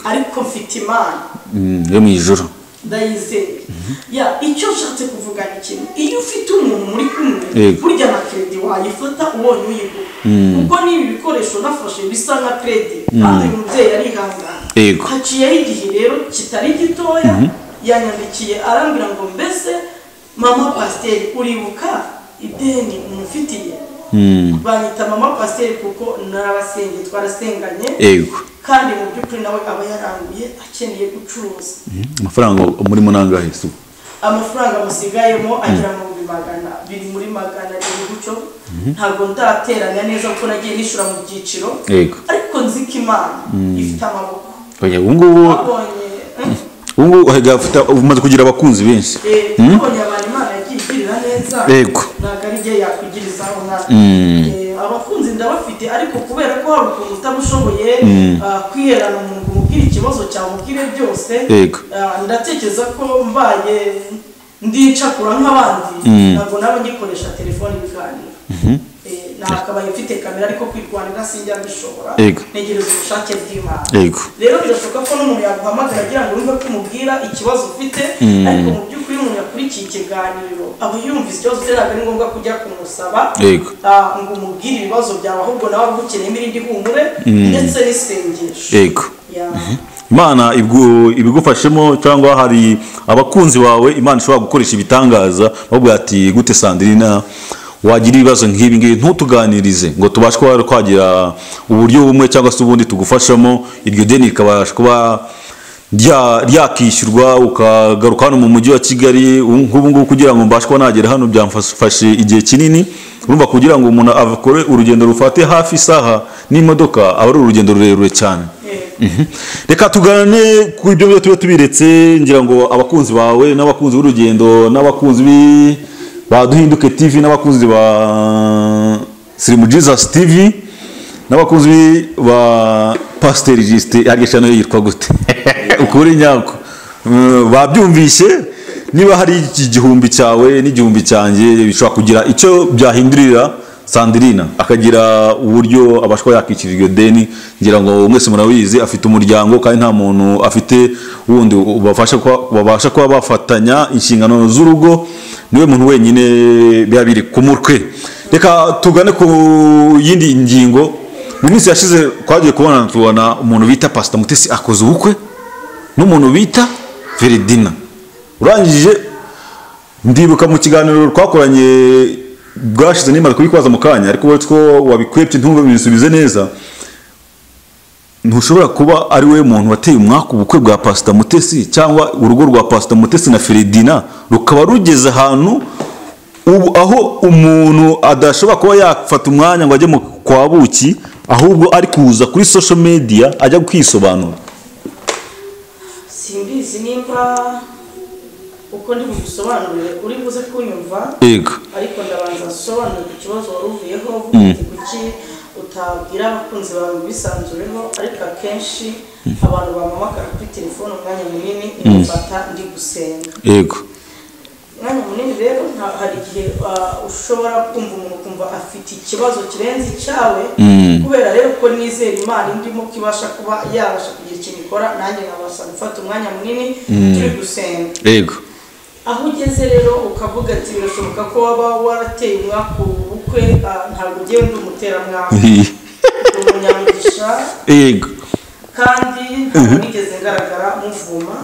ariko mfite Imana yo mu ijuru ndayizeye ya icyo nshatse kuvuga ni kimwe iyo ufite umuntu muri kumwe burya na credit wayifata ubonye uyigura kuko n'ibi bikoresho nafashe bisa nka credit kandi umubyeyi arihangana haciyeho igihe rero kitari gitoya yanyandikiye arambwira ngo mbese mama pasiteri uribuka ideni umufitiye banyita mama pasiteri kuko narabasenge twarasenganye kandi mu by'ukuri nawe aba yaranguye akeneye gucuruza amafaranga murimo nangahe se amafaranga musigayemo agira mu bimagana biri muri magana ari gucyo ntabwo ndateranya neza kuko nagiye nishura mu byiciro ariko nzi ko Imana ifite amaboko ubu hagafita umaze kugira abakunzi benshi nabonye abantu Imana yagiye igirira neza ntabwo ari igihe yakwigirizaho abakunzi ndabafite ariko kubera ko hari ukuntu utabushoboye kwiherana umuntu umubwira ikibazo cyawe umubwire byose ndatekereza ko mbaye ndicakura nk'abandi ntabwo naba ngikoresha telefone ibiganiro nakabaye mfite kamera ariko kwirwanira sinjya mbishobora ntegereza ubushake bw'Imana rero birashoboka ko n'umuntu yaguhamagara agira ngo wumve ko umubwira ikibazo ufite ariko mu by'ukuri umuntu yakurikiye ikiganiro aba yumvise ikibazo ufite ntabwo ari ngombwa kujya kumusaba ngo umubwire ibibazo byawe ahubwo nawe agukeneyemo irindi humure ndetse n'isengesho Imana ibigufashemo cyangwa hari abakunzi bawe Imana ishobora gukoresha ibitangaza bavuga ati gute Sandrina wagira ibibazo nk'ibi ngibi ntutuganirize ngo tubashe kuba twagira uburyo bumwe cyangwa se ubundi tugufashamo iryo deni rikabasha kuba ryakishyurwa ukagaruka hano mu mujyi wa Kigali nk'ubu ngubu kugira ngo mbashe kuba nagera hano byamfashe igihe kinini urumva kugira ngo umuntu akore urugendo rufate hafi isaha n'imodoka aba ari urugendo rurerure cyane reka tugane ku ibyo byo tube tubiretse ngira ngo abakunzi bawe n'abakunzi b'urugendo n'abakunzi baduhinduke TV n'abakunzi ba Slim Jesus TV n'abakunzi ba Pastor Juste yageshano yitwa gute ukuri nyako babyumvishe niba hari igihumbi cyawe n'igihumbi cyanjye bishobora kugira icyo byahindurira Sandrina akagira uburyo abashwa yakikira iryo deni ngira ngo mwese murabizi afite umuryango kandi nta muntu afite wundi babasha kuba bafatanya inshingano z'urugo niwe muntu wenyine biba biri ku mutwe reka tugane ku yindi ngingo mu minsi yashize twagiye tubona umuntu bita Pastor Mutesi akoze ubukwe n'umuntu bita Feridina urangije ndibuka mu kiganiro twakoranye bwashize nimara kubikwaza mu kanya ariko wowe two wabikwepye ntubisubize neza ntushobora kuba ari we muntu wateye umwaka ubukwe bwa Pastor Mutesi cyangwa urugo rwa Pastor Mutesi na Feridina rukaba rugeze ahantu aho umuntu adashobora kuba yafata umwanya ngo ajye mu kwa buki ahubwo ari kuza kuri social media ajya kwisobanura simbizi nimba uko ndi gusobanurira uri buze kunyumva ariko ndabanza sobanura ikibazo waruvuyeho kuki utabwira abakunzi bawe bisanzureho ariko akenshi abantu bamamagara kuri telefone umwanya munini nimufata ndi gusenga umwanya munini rero hari igihe ushobora kumva umuntu kumva afite ikibazo kirenze icyawe kubera rero ko nizera Imana ndimo kibasha kuba yabasha kugira ikintu ikora nanjye nkabasha gufata umwanya munini turi gusenga aho ugeze rero ukavuga ati birashoboka ko waba warateye umwaka ubukwe ntabwo ugiye ndi umuteramwaka umunyamugisha kandi ntabwo nigeze ngaragara muvuma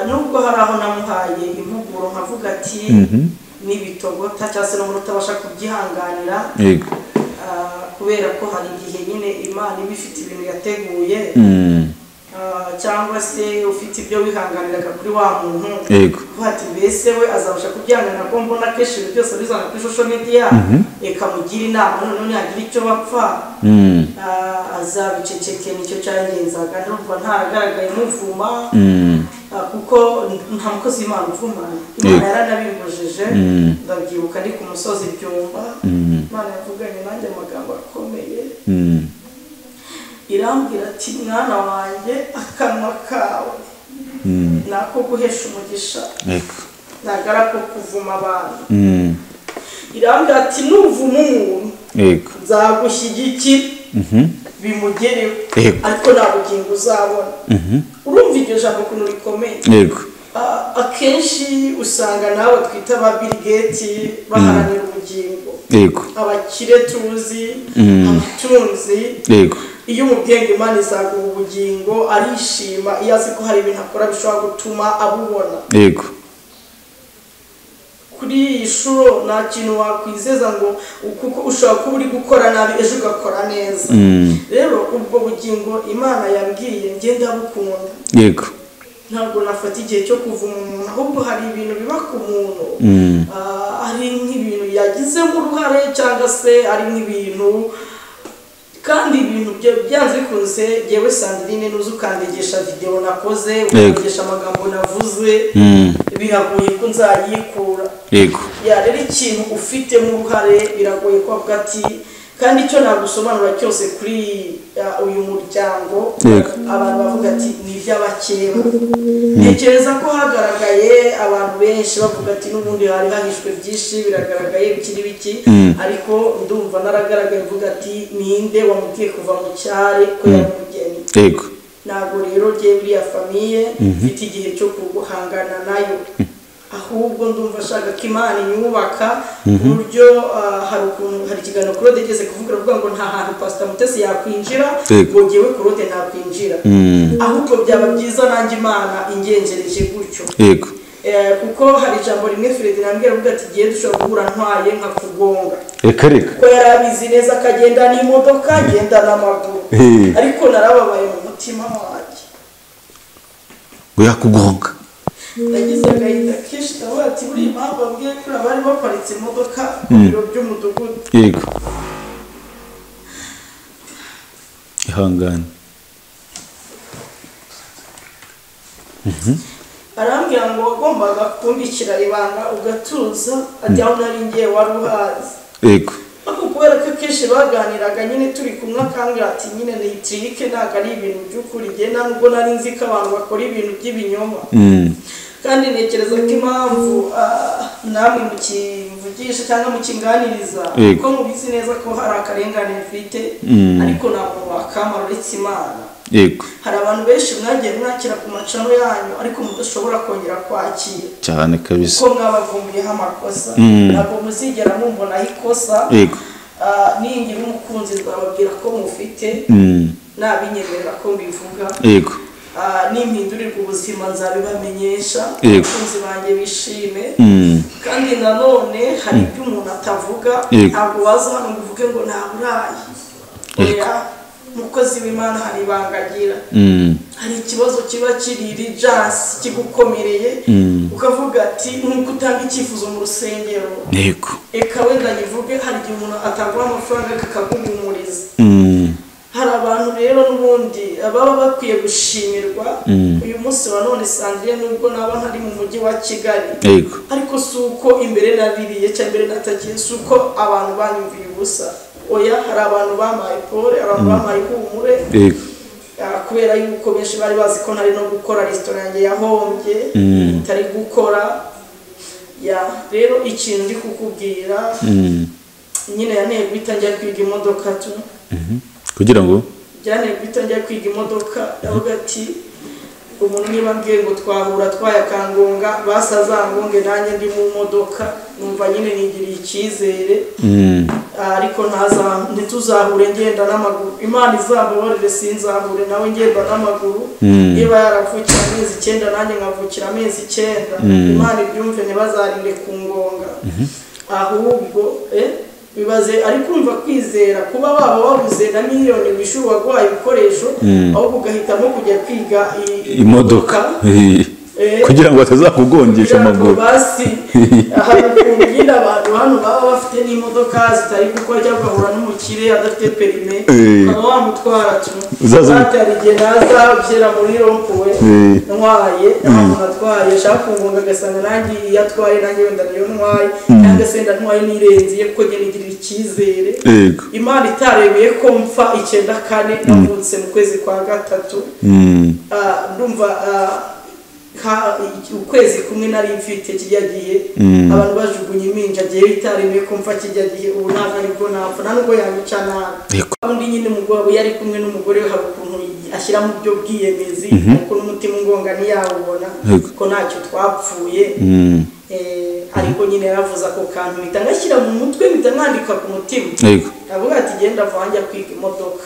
nubwo hari aho namuhaye impuguro nkavuga ati n'ibitogota cyangwa se n'umuntu utabasha kubyihanganira kubera ko hari igihe nyine Imana iba ifite ibintu yateguye cyangwa se ufite ibyo wihanganiraga kuri wa muntu ati mbese we azabasha kubyihanganira ko mbona kenshi ibintu byose bizana kuri social media ikamugira inama none ntihagira icyo bapfa azabiceceke nicyo cyangenzaga ndumva ntaragaragaye muvuma kuko nta mukozi w'Imana uvumana Imana yaranabibujije ndabyibuka ndi ku musozi byumva Imana yavuganye nanjye amagambo akomeye irambwira ati mwana wanjye akanwa kawe nako guhesha umugisha nagara ko kuvuma abantu irambwira ati nuvuma umuntu nzagushyigikira bimugereho ariko nta bugingo uzabona urumva iryo jambo ukuntu rikomeye akenshi usanga nawe twita ba Bill Gates baharanira ubugingo yego abakire tuzi abatunzi yego iyo umubwenge Imana izaguha ubugingo arishima iyo azi ko hari ibintu akora bishobora gutuma abubona yego kuri iyi shuro nta kintu wakwizeza ngo kuko ushobora kuba uri gukora nabi ejo ugakora neza rero ubwo bugingo Imana yambwiye ngenda bukunda yego ntabwo nafata igihe cyo kuvuma umuntu ahubwo hari ibintu biba ku muntu ari nk'ibintu yagizemo uruhare cyangwa se ari nk'ibintu kandi ibintu byanze bikunze yewe Sandrine nuzi ukandegesha video nakoze ukandegesha amagambo navuze biragoye ko nzayikura yego ya rero ikintu ufite mu ruhare biragoye ko avuga ati kandi icyo nagusobanura cyose kuri uyu muryango abantu bavuga ati ni iby'abakera ntekereza ko hagaragaye abantu benshi bavuga ati n'ubundi hari hahishwe byinshi biragaragaye bikiri biki ariko ndumva naragaragaye mvuga ati ninde wamubwiye kuva mu cyare ko yari umugeni yego ntabwo rero jyewe uriya famiye mfite igihe cyo guhangana nayo ahubwo ndumva ashaka ko Imana inyubaka uburyo hari ikiganiro Claude yageze kuvuga ngo nta hantu Pastor Mutesi yakwinjira ngo jyewe Claude ntakwinjira ahubwo byaba byiza nanjye Imana ingenjereje gutyo yego kuko hari ijambo rimwe Fred nambwira avuga ati giye dushobora guhura ntwaye nkakugonga reka ko yarabizi neza akagenda n'imodoka agenda n'amaguru ariko narababaye mu mutima wanjye ngo yakugonga nagize agahinda kenshi ndavuga ati buriya impamvu babwiye ko abari baparitse imodoka ku biro by'umudugudu yego ihangane arambwira ngo wagombaga kumbikira ibanga ugatuza ati aho nari ngiye wari uhazi yego ariko kubera ko kenshi baganiraga nyine turi kumwe akambwira ati nyine ni itirike ntabwo ari ibintu by'ukuri njye nubwo nari nzi ko abantu bakora ibintu by'ibinyoma kandi ntekereza ko impamvu namwe mukivugisha cyangwa mukinganiriza kuko mubizi neza ko hari akarengane bifite ariko ntabwo wakamara uretse Imana yego hari abantu benshi mwagiye mwakira ku macano yanyu ariko mudashobora kongera kwakira cyane kabisa kuko mwabavumbuyeho amakosa ntabwo muzigera mumbonaho ikosa yego ningira umukunzi nzababwira ko mufite nabinyemerera ko mbivuga yego nimpidurirwa ubuzima nzabibamenyesha abakunzi banjye bishime kandi nanone hari ibyo umuntu atavuga ntabwo waza hano ngo uvuge ngo ntaburaye oya umukozi w'Imana hari ibanga agira hari ikibazo kiba kiri jasi kigukomereye ukavuga ati nuko utanga icyifuzo mu rusengero yego eka wenda nyivuge hari igihe umuntu ataguha amafaranga kakaguhumuriza hari abantu rero n'ubundi baba bakwiye gushimirwa uyu munsi wa none Sandrine nubwo naba ntari mu mujyi wa Kigali ariko si uko imbere nabiriye cyangwa imbere natagiye si uko abantu banyumviye ubusa oya hari abantu bamaye pole abantu bamaye ihumure kubera yuko benshi bari bazi ko ntari no gukora resitora yanjye yahombye itari gukora rero ikintu ndi kukubwira nyine yanteye guhita njya kwiga imodoka tu kugira ngo byane guhita njya kwiga imodoka yavuga ati umuntu niba mbwiye ngo twahura twayakangonga basazangonge nanjye ndi mu modoka numva nyine nigiriye icyizere ariko ntituzahure ngenda n'amaguru Imana izambabarire sinzahure nawe ngenda n'amaguru niba yaravukira amezi 9 nanjye nkavukira amezi 9 Imana ibyumve ntibazarinde ku ngonga ahubwo bibaze ariko umva kwizera kuba baba babuze na miliyoni wishyura waguhaye ibikoresho ahubwo ugahitamo kujya kwiga imodoka kugira ngo batazakugongesha amaguru basi hari ukuntu nyine abantu hano baba bafite n'imodoka zitari gukora cyangwa ugahura n'umukire adafite perime ukaba wamutwara atari igihe nazabyera muri rompuwe ntwaye umuntu atwaye ashaka kungonga agasanga nanjye iyo atwaye nanjye wenda niyo ntwaye cyangwa se wenda ntwaye n'irenziye kuko njye nigirira icyizere Imana itarebeye ko mpfa 9/4 navutse mu kwezi kwa 3 ndumva ukwezi kumwe nari mfite kijya gihe abantu bajugunye iminja gihe bitaremeye ko mfa kijya gihe ubu ntabwo aribwo napfa nubwo yanyica nabi undi nyine umugabo yari kumwe n'umugore we hari ukuntu ashyira mu byo bwiyemezi kuko n'umutima ungonga ntiyawubona ko ntacyo twapfuye ariko nyine yaravuze ako kantu mpita ngashyira mu mutwe mpita mwandika ku mutima ndavuga ati genda vanjya kwiga imodoka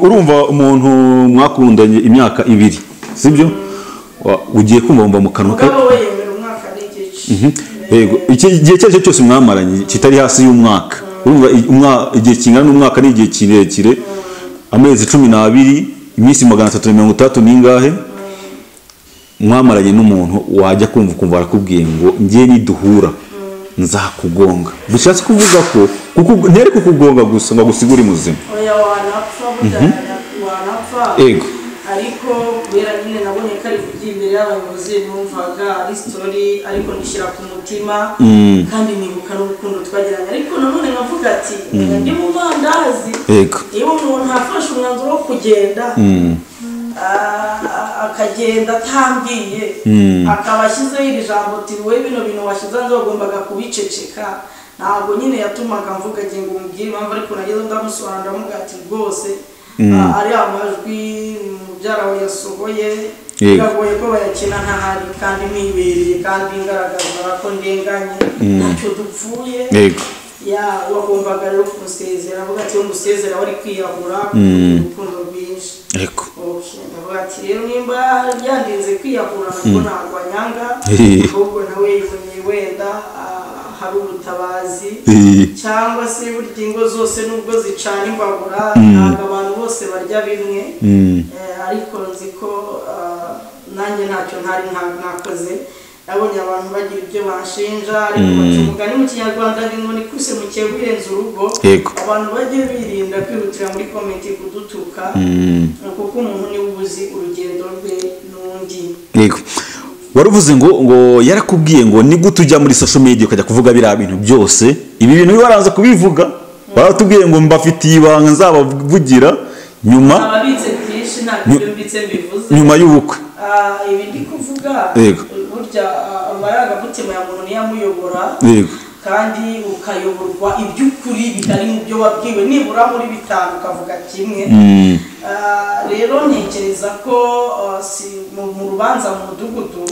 urumva umuntu mwakundanye imyaka 2 sibyo ugiye kumva mu kanwa ke mugabo we yemera umwaka n'igice yego iki gihe cyose mwamaranye kitari hasi y'umwaka urumva igihe kingana n'umwaka n'igihe kirekire amezi 12 iminsi 330 ningahe mwamaranye n'umuntu wajya kumva arakubwiye ngo ngiye niduhura nzakugonga bishatse kuvuga ko kuko nteri kukugonga gusa ngo gusigure muzima oya wanapfa wanapfa yego ariko kubera nyine nabonye ko ari imbere y'abayobozi numvaga ari story ariko ndishyira ku mutima kandi nibuka n'urukundo twagiranye ariko nanone nkavuga ati ndi mu mandazi iyo umuntu afashe umwanzuro wo kugenda akagenda atambwiye akaba ashyizeho iri jambo ati wowe bino bintu washyize hanze wagombaga kubiceceka ntabwo nyine yatumaga mvuga ngo umubwire impamvu ariko nageze ndamusobanurira ndamuga ati rwose ari amajwi mubyara we yasohoye biragoye ko bayakina ntahari kandi mwibereye kandi ngaragaza ko ndenganye ntacyo dupfuye wagombaga rero kumusezera avuga ati iyo musezera wari kwiyahura urukundo rwinshi ndavuga ati rero nimba byandinze kwiyahura nabwo ntabwo anyanga ahubwo nawe yibonye wenda hari ubutabazi cyangwa se burya ingo zose nubwo zicana imbabura ntabwo abantu bose barya bimwe ariko nzi ko nanjye ntacyo ntari nakoze nabonye abantu bagira ibyo bashinja ariko baca umugani mu kinyarwanda ngo ni kuse mu kiye wirenza urugo abantu bagiye birinda kwihutira muri komenti kudutuka kuko umuntu niwe ubuzi urugendo rwe n'undi waruvuze ngo yarakubwiye ngo ni gute ujya muri social media ukajya kuvuga biriya bintu byose ibi bintu waranze kubivuga baratubwiye ngo mbafitiye ibanga nzabavugira nyuma nyuma y'ubukwe ibi ndi kuvuga burya amarangamutima ya muntu niyo amuyobora kandi ukayoborwa iby'ukuri bitari mu byo wabwiwe nibura muri 5 ukavuga kimwe rero ntekereza ko mu rubanza mu mudugudu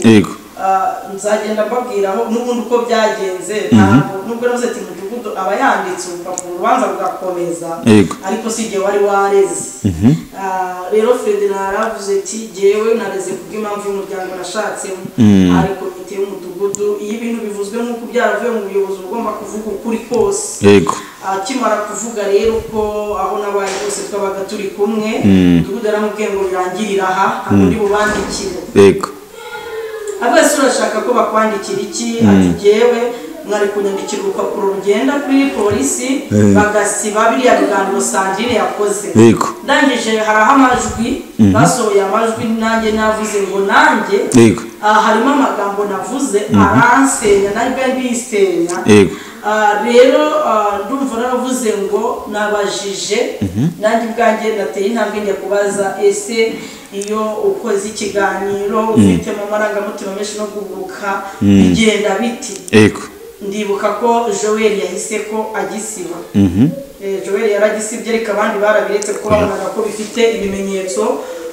nzagenda mbabwiraho n'ubundi uko byagenze nubwo navuze ati mudugudu aba yanditse urupapuro urubanza rugakomeza ariko si igihe wari wareze rero Ferdinand yaravuze ati jyewe nareze kubw'impamvu y'umuryango nashatsemo ariko komite y'umudugudu iyo ibintu bivuzwe nk'uko byaravuye mu buyobozi ugomba kuvuga ukuri kose akimara kuvuga rero ko aho nabaye bose twabaga turi kumwe umudugudu yaramubwiye ngo birangirira aha ntabwo ndi bubandikire abese urashaka ko bakwandikira iki ati jyewe mwari kunyandikira urupapuro rugenda kuri polisi bagasiba biriya biganiro Sandrine yakoze ndangije haraho amajwi basohoye amajwi nanjye navuze ngo nanjye harimo amagambo navuze aransenya nanjye ndisenya rero ndumva naravuze ngo nabajije nanjye ubwanjye nateye intambwe njya kubaza ese iyo ukoze ikiganiro ufitemo amarangamutima menshi no kuguruka bigenda biti ndibuka ko Joel yahise ko agisiba Joel yaragisibye ariko abandi barabiretse ko babonaga ko bifite ibimenyetso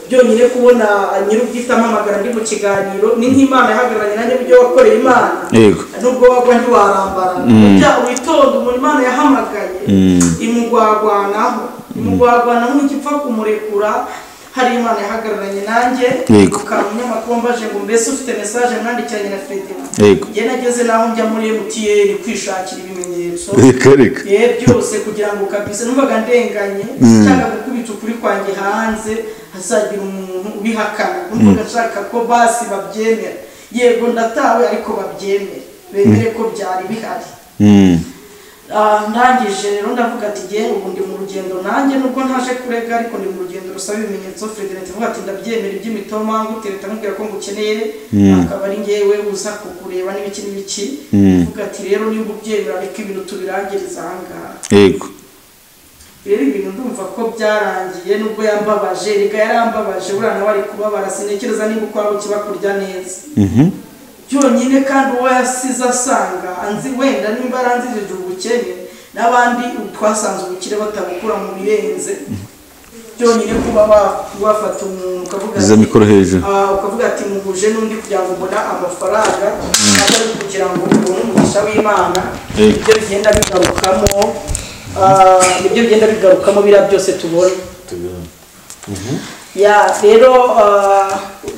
byonyine kubona nyir'ubwite amamagara ndi mu kiganiro ni nk'Imana yahagararanye nanjye byo wakoreye Imana nubwo wagwa ntiwarambara bya witonda umuntu Imana yahamagaye imugwagwanaho n'igipfa kumurekura hari Imana yahagararanye nanjye ukamunyamakuru mbaje ngo mbese ufite message mwandikiranye na Ferdinand njye nageze naho njya muri MTN kwishakira ibimenyetso byose kugira ngo kabisa numvaga ndenganye cyangwa gukubita ukuri kwanjye hanze hazagira umuntu ubihakana numvaga nshaka ko basi babyemera yego ndatawe ariko babyemera bemere ko byari bihari ndangije rero ndavuga ati ngiye ubu ndi mu rugendo nanjye nubwo ntaje kurega ariko ndi mu rugendo rusaba ibimenyetso Ferdinand avuga ati ndabyemera iby'imitoma ngutereta mubwira ko ngukeneye akaba ari ngewe uza kukureba n'ibiki n'ibiki avuga ati rero niba ubyemera ariko ibintu tubirangiriza ahangaha rero ibintu ndumva ko byarangiye nubwo yambabaje rega yarambabaje buriya nawe ari kubabara sinekereza niba uko waba ukibakurya neza byonyine kandi uwo yasize asanga anzi wenda nimba aranzirije ubukene n'abandi twasanze ubukire batabukura mu birenze byonyine kuba wafata umuntu ukavuga iza mikoro hejuru ukavuga ati muhuje n'undi kugira ngo mbona amafaranga atari kugira ngo ubone umugisha w'Imana ibyo bigenda bigarukamo biriya byose tubona ya rero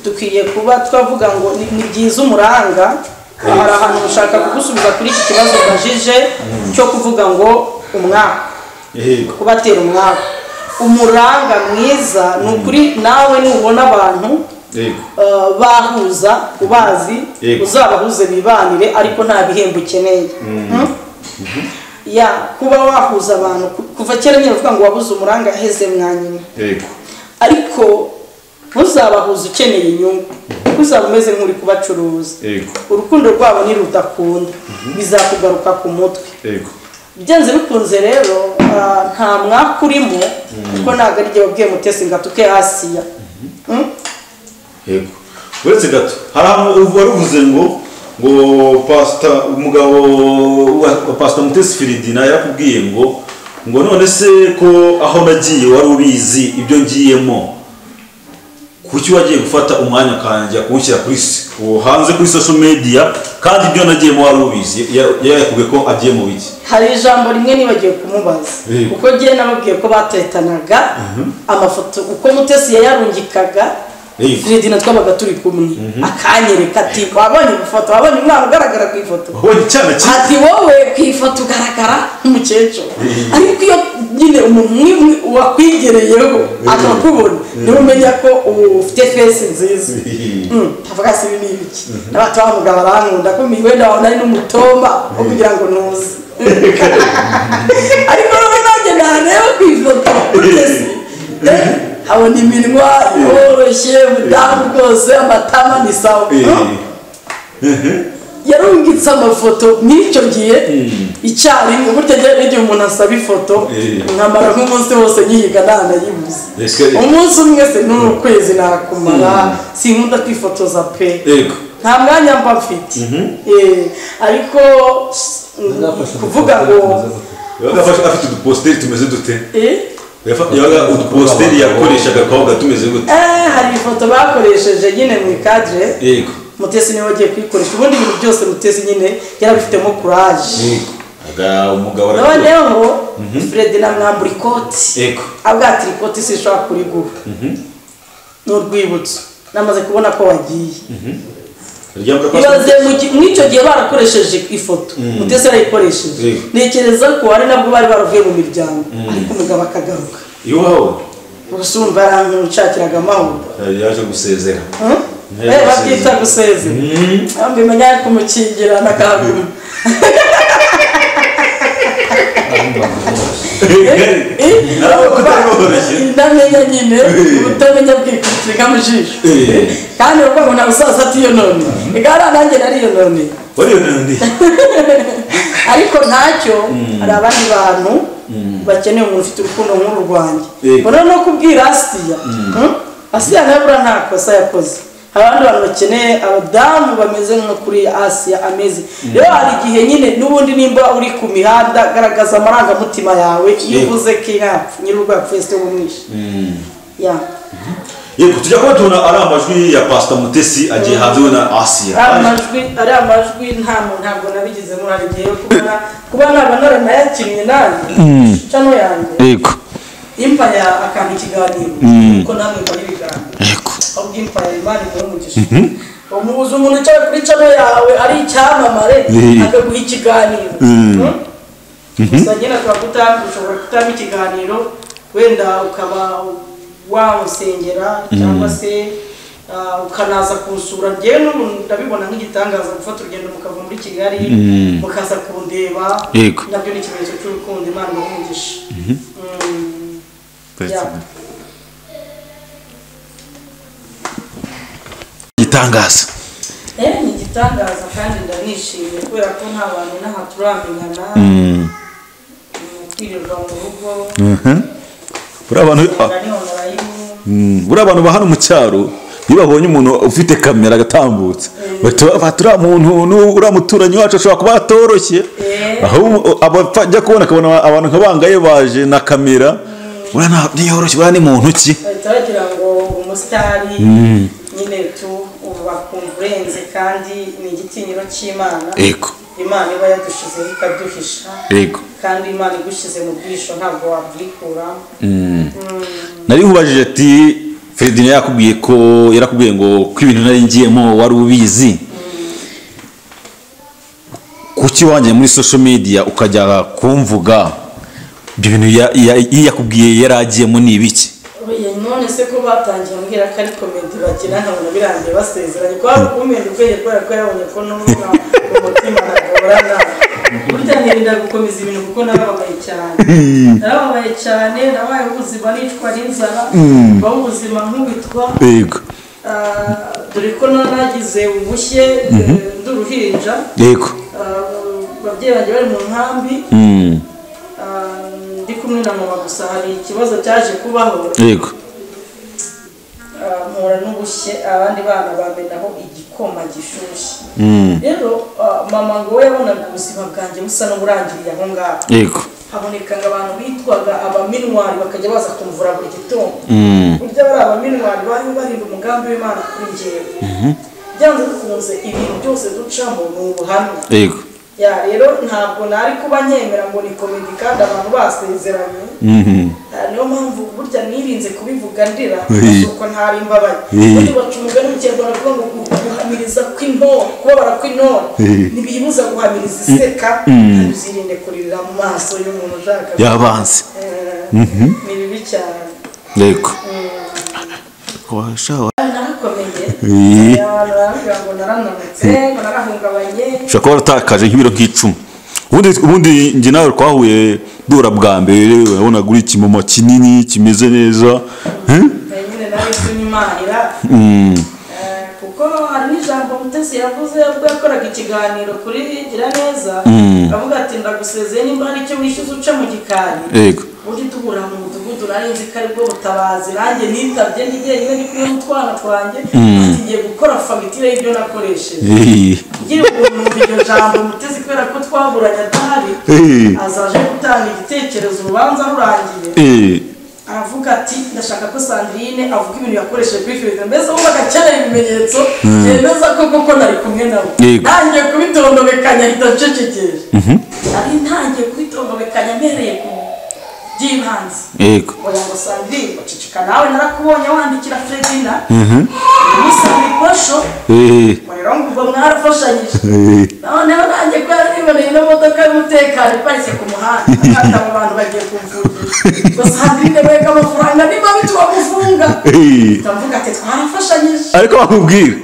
dukwiye kuba twavuga ngo ni byiza umuranga hari ahantu ushaka kugusubiza kuri iki kibazo bajije cyo kuvuga ngo umwaka kubatera umwaka umuranga mwiza ni ukuri nawe nubona abantu bahuza ubazi uzabahuze bibanire ariko nta bihembo ukeneye ya kuba wahuza abantu kuva kera nyine uvuga ngo wabuze umuranga aheze mwanyine ariko ntuzabahuze ukeneye inyungu uzaba umeze nk'uri kubacuruza urukundo rwabo nirudakunda bizakugaruka ku mutwe byanze bikunze rero nta mwaka urimo kuko ntabwo ari igihe wabwiye Mutesi ngo atuke Asiya yego uretse gato hari ahantu wari uvuze ngo umugabo wa Pastor Mutesi Firidina yakubwiye ngo none se ko aho nagiye wari ubizi ibyo ngiyemo kuki wagiye gufata umwanya kanjye kuwushyira hanze kuri social media kandi ibyo nagiyemo wari ubizi yakubwiye ko agiye mu biki hari ijambo rimwe nibagiye kumubaza kuko ngiye nababwiye ko batetanaga amafoto uko Mutesi yayarungikaga Firidina twabaga turi kumwe akanyereka ati wabonye ifoto wabonye umwana ugaragara ku ifoto ati wowe ku ifoto ugaragara nk'umukecuru ariko iyo nyine umuntu wakwigereyeho akakubona niwe umenya ko ufite face nziza avuga se ibi ni ibiki n'abantu bavuga barankunda ko wenda wabona ari n'umutoma wo kugira ngo ntuze ariko wowe nanjye ntareba ku ifoto abona iminwa yoroshye ubudamu bwose amatama ni sawa yarungitse amafoto n'icyo gihe icyarimwe burya igihe umuntu asaba ifoto nkamara nk'umunsi wose nyihiga ntanayibuze umunsi umwe se n'ukwezi nakumara sinkunda kwifotoza pe nta mwanya mba mfite ariko kuvuga ngo afite uduposteri tumeze dute yaga uduposteri yakoreshaga kwa gatumeze gute hari ifoto bakoresheje nyine mu cadre yego Mutesi niwe wagiye kwikoresha ubundi ibintu byose Mutesi nyine yarabifitemo courage aga umugabo noneho Fred na mwambura ikoti yego abwatira ikoti sishobora kuri guha n'urwibutso namaze kubona ko wagiye ibaze mw'icyo gihe barakoresheje ifoto Mutesi yarayikoresheje ntekereza ko ari nabwo bari baravuye mu miryango ariko umugabo akagaruka iwawe urusumva yaranshakiraga amahoro yaje gusezera babyita gusezera mbimenya kumukingira n'akaguma ndamenya nyine ubutamenya bwikukira mu jisho kandi uvuga ngo nta busaza atiyo none igara nanjye nariyo none ariko ntacyo hari abandi bantu bakeneye umuntu ufite urukundo nk'uru rwanjye mbona no kubwira Asiya nabura nta kosa yakoze abandi bantu bakeneye abadamu bameze nko kuri Asiya ameze rero hari igihe nyine n'ubundi nimba uri ku mihanda garagaza amarangamutima yawe iyo uvuze ko nyir'urwapfu wese wumwishe yego tujya kuba tubona ari amajwi ya Pastor Mutesi agiye hanze na Asiya ari amajwi ntabwo nabigizemo hari igihe kuba naba naranayakinnye nanjye cano yanjye yego impaya akanga ikiganiro kuko namwe mbari ibiganiro yego ahubwo impaya Imana imumugisha umubuze umuntu ucaye kuri cano yawe ari icyamamare akaguha ikiganiro gusa nyine ushobora kutaba ikiganiro wenda ukaba wamusengera cyangwa se ukanaza kunsura njyewe n'umuntu ndabibona nk'igitangaza gufata urugendo mukava muri Kigali mukaza kundeba nabyo ni ikimenyetso cy'urukundo Imana imumugisha gitangaza ni igitangaza kandi ndanishimiye kubera ko nta bantu n'aha turamenyana twirirwa mu rugo buriya abantu ba hano mu cyaro iyo babonye umuntu ufite kamera agatambutse uriya muntu uriya muturanyi wacu ashobora kuba atoroshye abajya kubona akabona abantu nkabangaye baje na kamera urana niyoroshye bani muntu ki turagira ngo umusitari nyine tu ubakumburenze kandi ni igitinyiro cy'Imana yego Imana iba yadushizeho ikaduhisha yego kandi Imana igushize mu bwisho ntabwo wabyikura nari nkubajije ati Ferdinand yarakubwiye ngo ko ibintu nari ngiyemo wari ubizi kuki wanje muri social media ukajya kumvuga ibyo bintu yakubwiye yaragiyemo ni ibiki none se ko batangiye mbwira ko ari komedi bakina ntabwo birangiye basezeranye ko hari ukumenya ukweye ko yabonye ko n'umutima umutima nagorana burya nirinda gukomeza ibintu kuko narababaye cyane nabaye ubuzima nicwa n'inzara baho ubuzima nk'ubitwa yego dore ko nagize ubushye nduruhinja yego ababyeyi banjye bari mu nkambi ndi kumwe na mama gusa hari ikibazo cyaje kubaho yego mpura n'ubushye abandi bana bamenaho igikoma gishyushye rero mama ngo we yabonaga ubuzima bwanjye busa n'uburangiriye aho ngaho yego habonekaga abantu bitwaga abaminwari bakajya baza kumvura buri gitondo burya bari abaminwari bari barinda umugambi w'Imana kuri njyewe byanze bikunze ibintu byose ducamo ni ubuhamya yego rero ntabwo nari kuba nyemera ngo ni komedi kandi abantu basezeranye niyo mpamvu burya nirinze kubivuga ndira kuko ntari imbabaye ubundi baca umugani mu Kinyarwanda bavuga ngo guhamiriza kw'intore kubabara kw'intore ntibiyibuza guhamiriza iseka kandi uzirinde kuririra mu maso y'umuntu ushaka yabanze ni bibi cyane yego narakomeye abantu baravuga ngo narananutse ngo narahungabanye ushobora kuba waratakaje nk'ibiro nk'icumi ubundi njye nawe twahuye duhura bwa mbere urabona uri ikimoma kinini kimeze neza nyine nari kunyimanira kuko hari n'ijambo Mutesi yavuze ubwo yakoraga ikiganiro kuri Gira Neza avuga ati ndagusezeye nimba hari icyo wishyuza uca mu gikari yego uri duhura mu mudugudu nari nzi ko aribwo butabazi nanjye nitabye ngiye nyine ndi kumwe n'utwana twanjye ngiye gukora fagitire y'ibyo nakoresheje ngiye kumva iryo jambo Mutesi kubera ko twaburanye adahari azaje gutanga igitekerezo urubanza rurangiye aravuga ati ndashaka ko Sandrine avuga ibintu yakoresheje kuri Ferdinand mbese ubu bagakenera ibimenyetso yemeza ko koko nari kumwe nawe ntangiye kubitondobekanya ahita ncecekeje ari ntangiye kubitondobekanya mbereye ku by'ibanze yego oya ngo Sandrine bacicika nawe narakubonye wandikira Ferdinand musabye ikosho rero ngo mwarafashanyije noneho nanjye ko yariboneye n'imodoka y'umutekano iparitse ku muhanda kandi abo bantu bagiye kumvugisha ngo Sandrine wega amafaranga niba bituba gufunga ndavuga ati twarafashanyije ariko bakubwira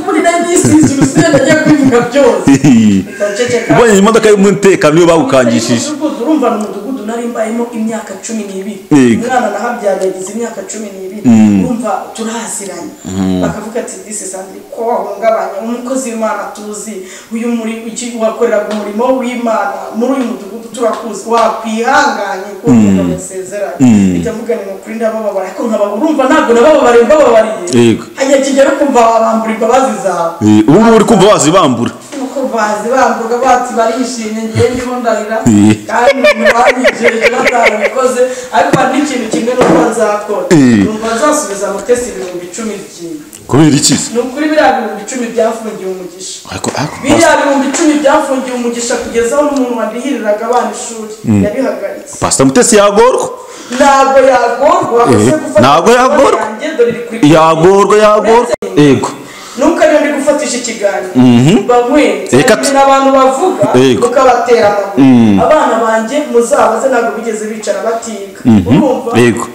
muri nari nisize urusenda nagiye kubivuga byose ubonye imodoka y'umutekano niyo bagukangishije urumva ni umudugudu nari mbayemo imyaka 12 umwana nahabyaye yagize imyaka 12 urumva turaziranye bakavuga ati disi Sandrine ko wahungabanya umukozi w'Imana tuzi uyu muri wakoreraga umurimo w'Imana muri uyu mudugudu turakuzi wakwihanganye ko umusezeranye itavuga ni ukuri ndabababara ariko nkaba urumva ntabwo nabababariye agiye kigera kumva abambura imbabazi zawe ubu uri kumva bazibambura bazi bambuga bati barishimye ngiye ndimo ndarira kandi ntibanyije batabikoze ariko hari ikintu kimwe n'uko nzakora numva nzasubiza Mutesi 10,000 kubera iki ni ukuri biriya 10,000 byafungiye umugisha biriya 10,000 byafungiye umugisha kugeza aho n'umuntu wandihiriraga abana ishuri yabihagaritse Pastor Mutesi yagorwa ntabwo yagorwa yego nuko ari ndi gufatisha ikiganiro bamwete n'abantu bavuga ukabatera amaguru abana banjye muzabaze ntabwo bigeze bicara batiga urumva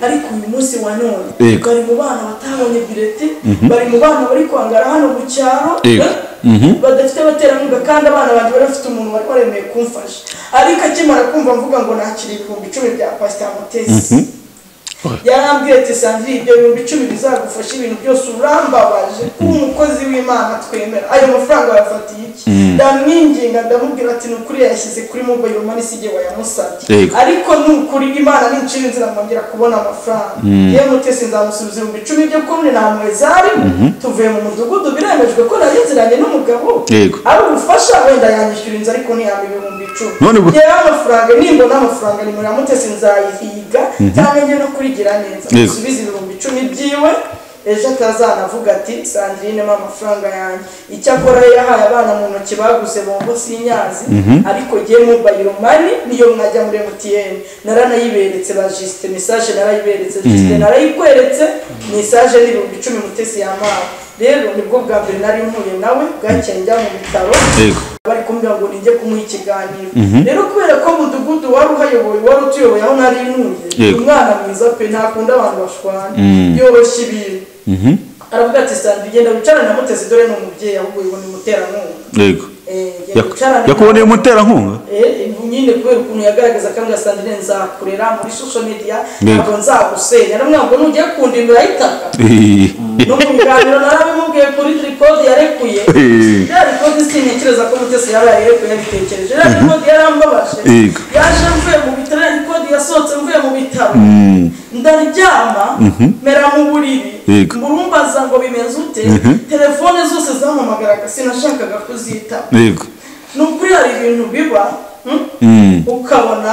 ariko uyu munsi wa none bari mu bana batabonye birete bari mu bana bari kwangara hano mu cyaro badafite abaterankunga kandi abana banjye bari bafite umuntu wari waremeye kumfasha ariko akimara kumva mvuga ngo nakiri 10,000 bya Pastor Mutesi yarambwiye ati Sandrine ibyo 10,000 bizagufasha ibintu byose urambabaje umukozi w'Imana twemera ayo mafaranga yafatiye iki ndamwinginga ndamubwira ati nukuri yashyize kuri mobile money sije wayamusabye ariko nukuri Imana nincira inzira mwongera kubona amafaranga ye Mutesi nzamusubiza 10,000 byo kumwe na mwezari tuvuye mu mudugudu biremejwe ko narinziranye n'umugabo ari ubufasha wenda yanyishyura inzira ariko ntiyambe 10,000 ye amafaranga nimbona amafaranga ni muri Mutesi nzayihiga cyane nge no kurigira neza musubiza 10,000 byiwe ejo atazanavuga ati Sandrine mama amafaranga yanjye icyakora yahaye abana mu ntoki baguze bombo sinyazi ariko giye mobile money niyo mwajya muri MTN naranayiberetse ba juste message narayiberetse juste narayikweretse message ni 10,000 Mutesi yamawe rero nibwo bwa mbere nari mpuye nawe bwacenjya mu bitaro bari kumbwira ngo ninjye kumuha ikiganiro rero kubera ko mudugudu wari uhayoboye wari utuyoboye aho nari ntuye umwana mwiza pe ntakunda abantu bashwana yoroshye ibintu aravuga ati Sandrine genda wicarane na Mutesi dore ni umubyeyi ahubwo yibona umuterankunga yakuboneye umuterankunga nyine kubera ukuntu yagaragaza kandi Sandrine nzakurera muri social media ntabwo nzagusenya namwe ngo nugiye kundindura ayitaka no mu biganiro narabimubwiye kuri record yarekuye ya record sinekireza ko Mutesi yabaye yarekuye yabitekereje ya record yarambabaje yaje mvuye mu bitaro record yasohotse mvuye mu bitaro ndaryama mera mu buriri murumbaza ngo bimeze ute telefone zose zampamagaraga sinashakaga kuzita nukuri hari ibintu biba ukabona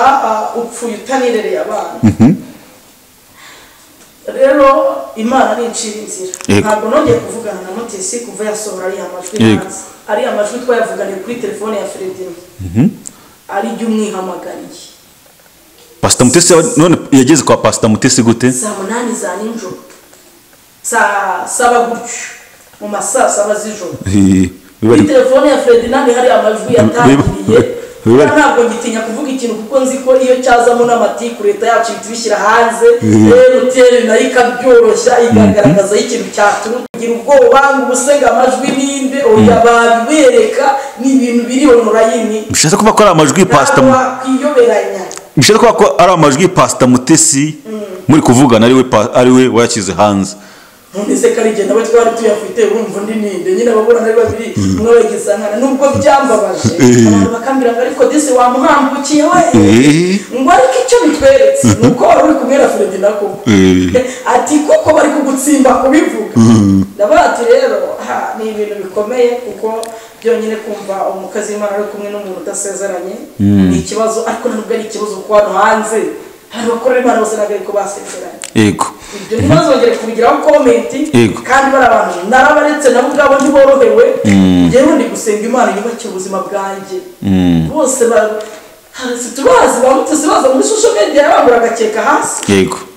upfuye utanirereye abana rero Imana nincira inzira ntabwo nongeye kuvugana na Mutesi kuva yasohora ari amajwi hanze ari amajwi twayavuganiye kuri telefone ya Fredine ari jye umwihamagariye Pastor Mutesi none yageze kwa Pastor Mutesi gute saa 8 za nijoro saa 7 gutyo mu masaa 7 z'ijoro kuri telefone ya Ferdinand hari amajwi yatangiriye ntabwo ngitinya kuvuga ikintu kuko nzi ko iyo cyazamo n'amatiku leta yacu ibishyira hanze MTN nayo ikabyoroshya igagaragaza ikintu cyaturugira ubwoba ubusega amajwi ninde oya babibereka ni ibintu biri online bishatse kuba ko ari amajwi Pastor kwiyoberanya bishatse kuba ko ari amajwi Pastor Mutesi muri kuvugana ari we wayakize hanze none karije nawe twari tuyafite urumva ndi ninde nyine babura nari babiri umwe wegisangana nubwo byambabaje abantu bakambira ngo ariko disi wamuhambukiye we ngo ariko icyo bitweretse nuko wari uri kumwera Fredina ko ati kuko bari kugutsimba kubivuga ndabati rero ni ibintu bikomeye kuko byonyine kumva umukazi Imana ari kumwe n'umuntu udasezeranye ni ikibazo ariko nubwo ari ikibazo ko hano hanze hari bakorera Imana bose nagari ko basezeranye ibyo ntibazongere kubigiraho comment kandi bari abantu narabaretse nabo ubwabo ntiborohewe njyewe ndi gusenga Imana yubakira ubuzima bwanjye bose tubazi bamutse baza muri social media yabambura agakeka hasi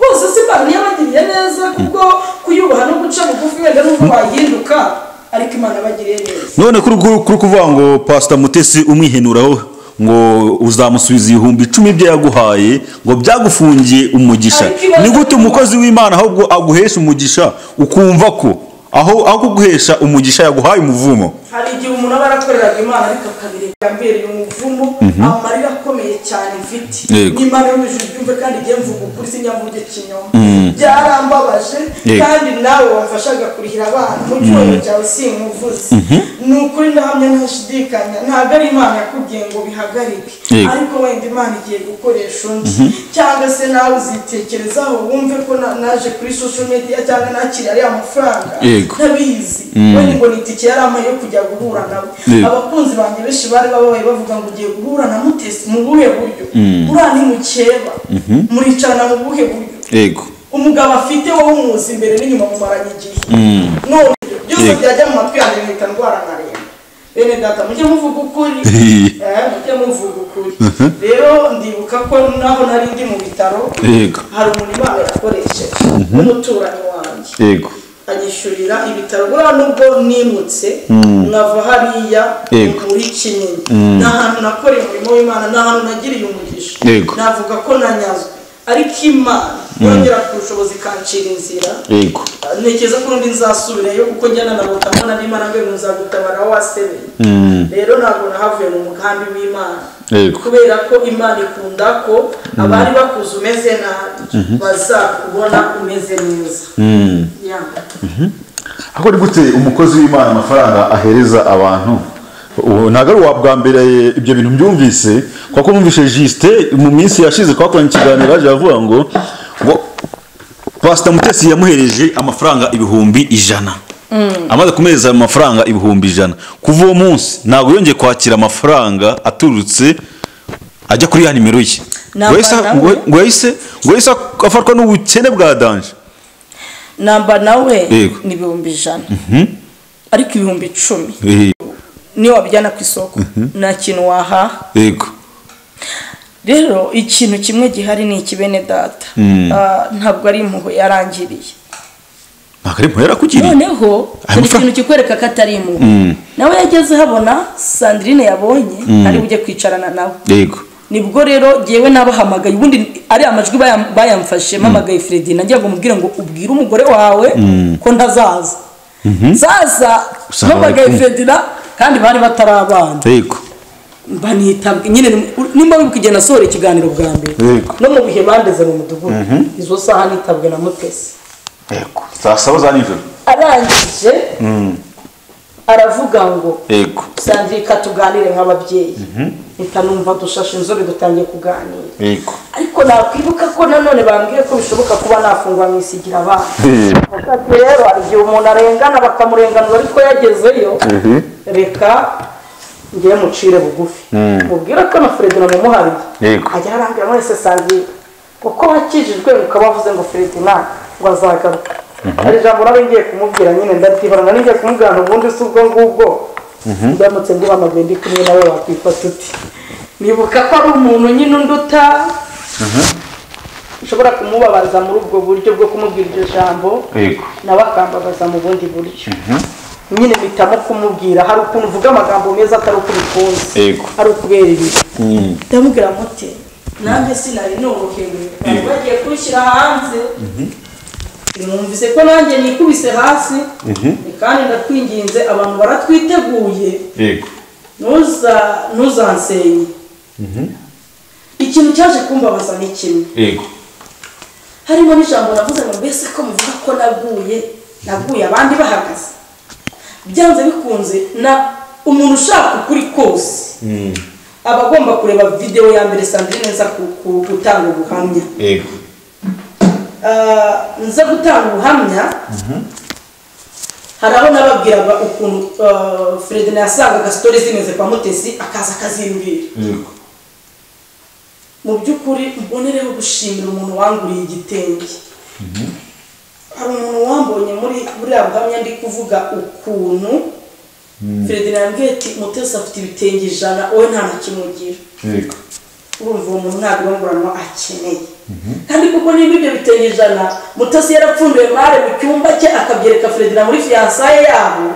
bose Imana yabagiriye neza kubwo kuyubaha no guca bugufi wenda n'ubwo bahinduka ariko Imana bagiriye neza none kuri kuvuga ngo Pastor Mutesi umwihenuraho ngo uzamusubiza 10,000 byo yaguhaye ngo byagufungiye umugisha ni gute umukozi w'Imana ahubwo aguhesha umugisha ukumva ko aho kuguhesha umugisha yaguhaye umuvumo hari igihe umuntu aba arakorera Imana ariko akabireka mbere umuvumo amarira akomeye cyane mfite n'Imana y'ubujijwe kandi igihe mvuga ukuri sinyamvuge kinyoma byarambabaje kandi nawe wamfashaga kurihira abana mu cyoro cyawe simuvuze nukuri ndahamya ntashidikanya ntabwo ari Imana yakubwiye ngo bihagarike ariko wenda Imana igiye gukoresha undi cyangwa se nawe uzitekerezaho wumve ko naje kuri social media cyangwa nakiri ari amafaranga ntabizi wenda ngo nitike yaramaye yo kujya guhura nabo abakunzi banjye benshi bari babaye bavuga ngo ugiye guhura na Mutesi mu buhe buryo urani mukeba muricana mu buhe buryo umugabo afite wowe umuzi imbere n'inyuma mu maranye igihe none byose byajya mu matwi yanjye nkita ndwara nkareba bene data mujye muvuga ukuri mujye muvuga ukuri rero ndibuka ko naho nari ndi mu bitaro hari umuntu Imana yakoresheje n'umuturanyi wanjye anyishyurira ibitaro buriya nubwo nimutse nkava hariya muri Kinyinya n'ahantu nakoreye umurimo w'Imana n'ahantu nagiriye umugisha navuga ko nanyazwe ariko Imana yongera ku bushobozi kancira inzira ntekereza ko undi nzasubireyo kuko njyana na botamona n'Imana ngo nzagutabara wasebeye rero ntabwo nahavuye mu mugambi w'Imana kubera ko Imana ikunda ko abari bakuze umeze nabi bazakubona umeze neza ako ari gute umukozi w'Imana amafaranga ahereza abantu ntabwo ari uwa bwa mbere ibyo bintu byumvise kuko numvise Justin mu minsi yashize twakoranye ikiganiro yaje avuga ngo Pastor Mutesi yamuhereje amafaranga 100,000 amaze kumeza amafaranga 100,000 kuva uwo munsi ntabwo yongeye kwakira amafaranga aturutse ajya kuri ya nimero ye ngo yahise afatwa n'ubukene bwa danje namba nawe ni 100,000 ariko 10,000 niyo wabijyana ku isoko nta kintu wahaha yego rero ikintu kimwe gihari ni ikibene data ntabwo ari impuhwe yarangiriye ntabwo ari impuhwe yarakugiriye noneho hari ikintu kikwereka ko atari impuhwe nawe yageze habona Sandrine yabonye ari bujye kwicarana nawe yego nibwo rero jewe nabahamagaye ubundi ari amajwi bayamfashe mamagaye Fredy nagiye kumubwira ngo ubwire umugore wawe ko ntazaza zaza mamagaye Fredy kandi bari batarabana yego banitabwe nyine nimba wibukigena sore ikiganiro bwa mbere no mu bihe bandeze mu mudugudu izo saha nitabwe na Mutesi yego sasa za nijoro arangije aravuga ngo yego Sandrine katuganire nk'ababyeyi itanumva dushashe inzobe dutangiye kuganira yego ariko nakwibuka ko nanone bambwiye ko bishoboka kuba nafungwa mwisigira abana ati rero igihe umuntu arengana bakamurenganura ariko yagezeyo reka ngiye mucire bugufi mubwira ko na Fredy namumuhariye ajya arambira mwese Sandrine kuko wakijijwe ukaba wavuze ngo Fredy ngo azagaruka ari jambo nawe ngiye kumubwira nyine ndabyihora nari ngiye kumubwira ubundi si ubwo ngubwo ndamutse ngo bamagende kumwe nawe wakwifata uti nibuka ko ari umuntu nyine unduta ushobora kumubabaza muri ubwo buryo bwo kumubwira iryo jambo nawe akambabaza mu bundi buryo nyine mpitamo kumubwira hari ukuntu uvuga amagambo meza atari uko bikunze ari ukubera ibi ndamubwira muti nanjye sinari norohewe bari bagiye kwishyira hanze numvise ko nanjye nikubise hasi kandi ndakwinginze abantu baratwiteguye ntuzansenye ikintu cyaje kumbabaza ni kimwe harimo n'ijambo navuze ngo mbese ko muvuga ko naguye abandi bahagaze byanze bikunze na umuntu ushaka ukuri kose aba agomba kureba video ya mbere Sandrine neza gutanga ubuhamya nza gutanga ubuhamya hari aho nababwiraga ukuntu Fredy yasangaga story zimeze kwa Mutesi akaza akazimbira mu by'ukuri mbonereho gushimira umuntu wanguriye igitenge hari umuntu wambonye muri buhamya ndi kuvuga ukuntu Fredy yambwiye ati Mutesi afite ibitenge 100 wowe nta nakimugira urumva uwo muntu ntabwo yongoranwa akeneye kandi kuko niba ibyo bitenge 100 Mutesi yarapfunduye mare mu cyumba cye akabyereka Fredy muri fiançaye yabo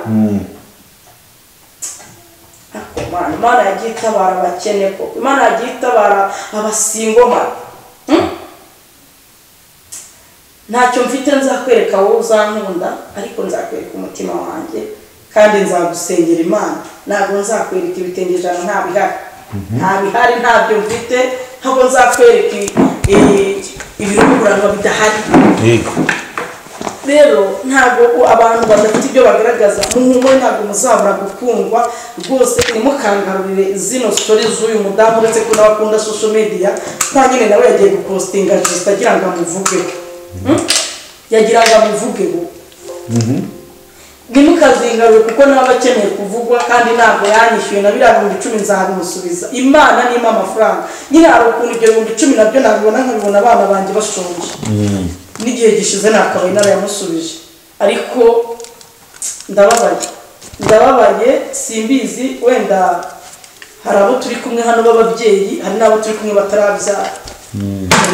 Imana yagiye itabara abakene ko Imana yagiye itabara abasingoma ntacyo mfite nzakwereka wowe uzankunda ariko nzakwereka umutima wanjye kandi nzagusengera Imana ntabwo nzakwereka ibitenge 100 ntabihari ntabyo mfite ntabwo nzakwereka ibiruguranwa bidahari rero ntabwo abantu badafite ibyo bagaragaza muhumwe ntabwo muzabura gukundwa rwose nimukangarurire zino story z'uyu mudamu uretse ko n'abakunda social media nta nyine nawe yagiye gupostinga just agira ngo amuvugeho yagira ngo amuvugeho nimukazingarure kuko nawe akeneye kuvugwa kandi ntabwo yanyishyuye na biriya 10,000 nzabimusubiza Imana nima amafaranga nyine hari ukuntu ibyo 10,000 nabyo nabibona nkabibona abana banjye bashonje n'igihe gishize nakabaye narayamusubije ariko ndababaye simbizi wenda hari abo turi kumwe hano b'ababyeyi hari n'abo turi kumwe batarabyara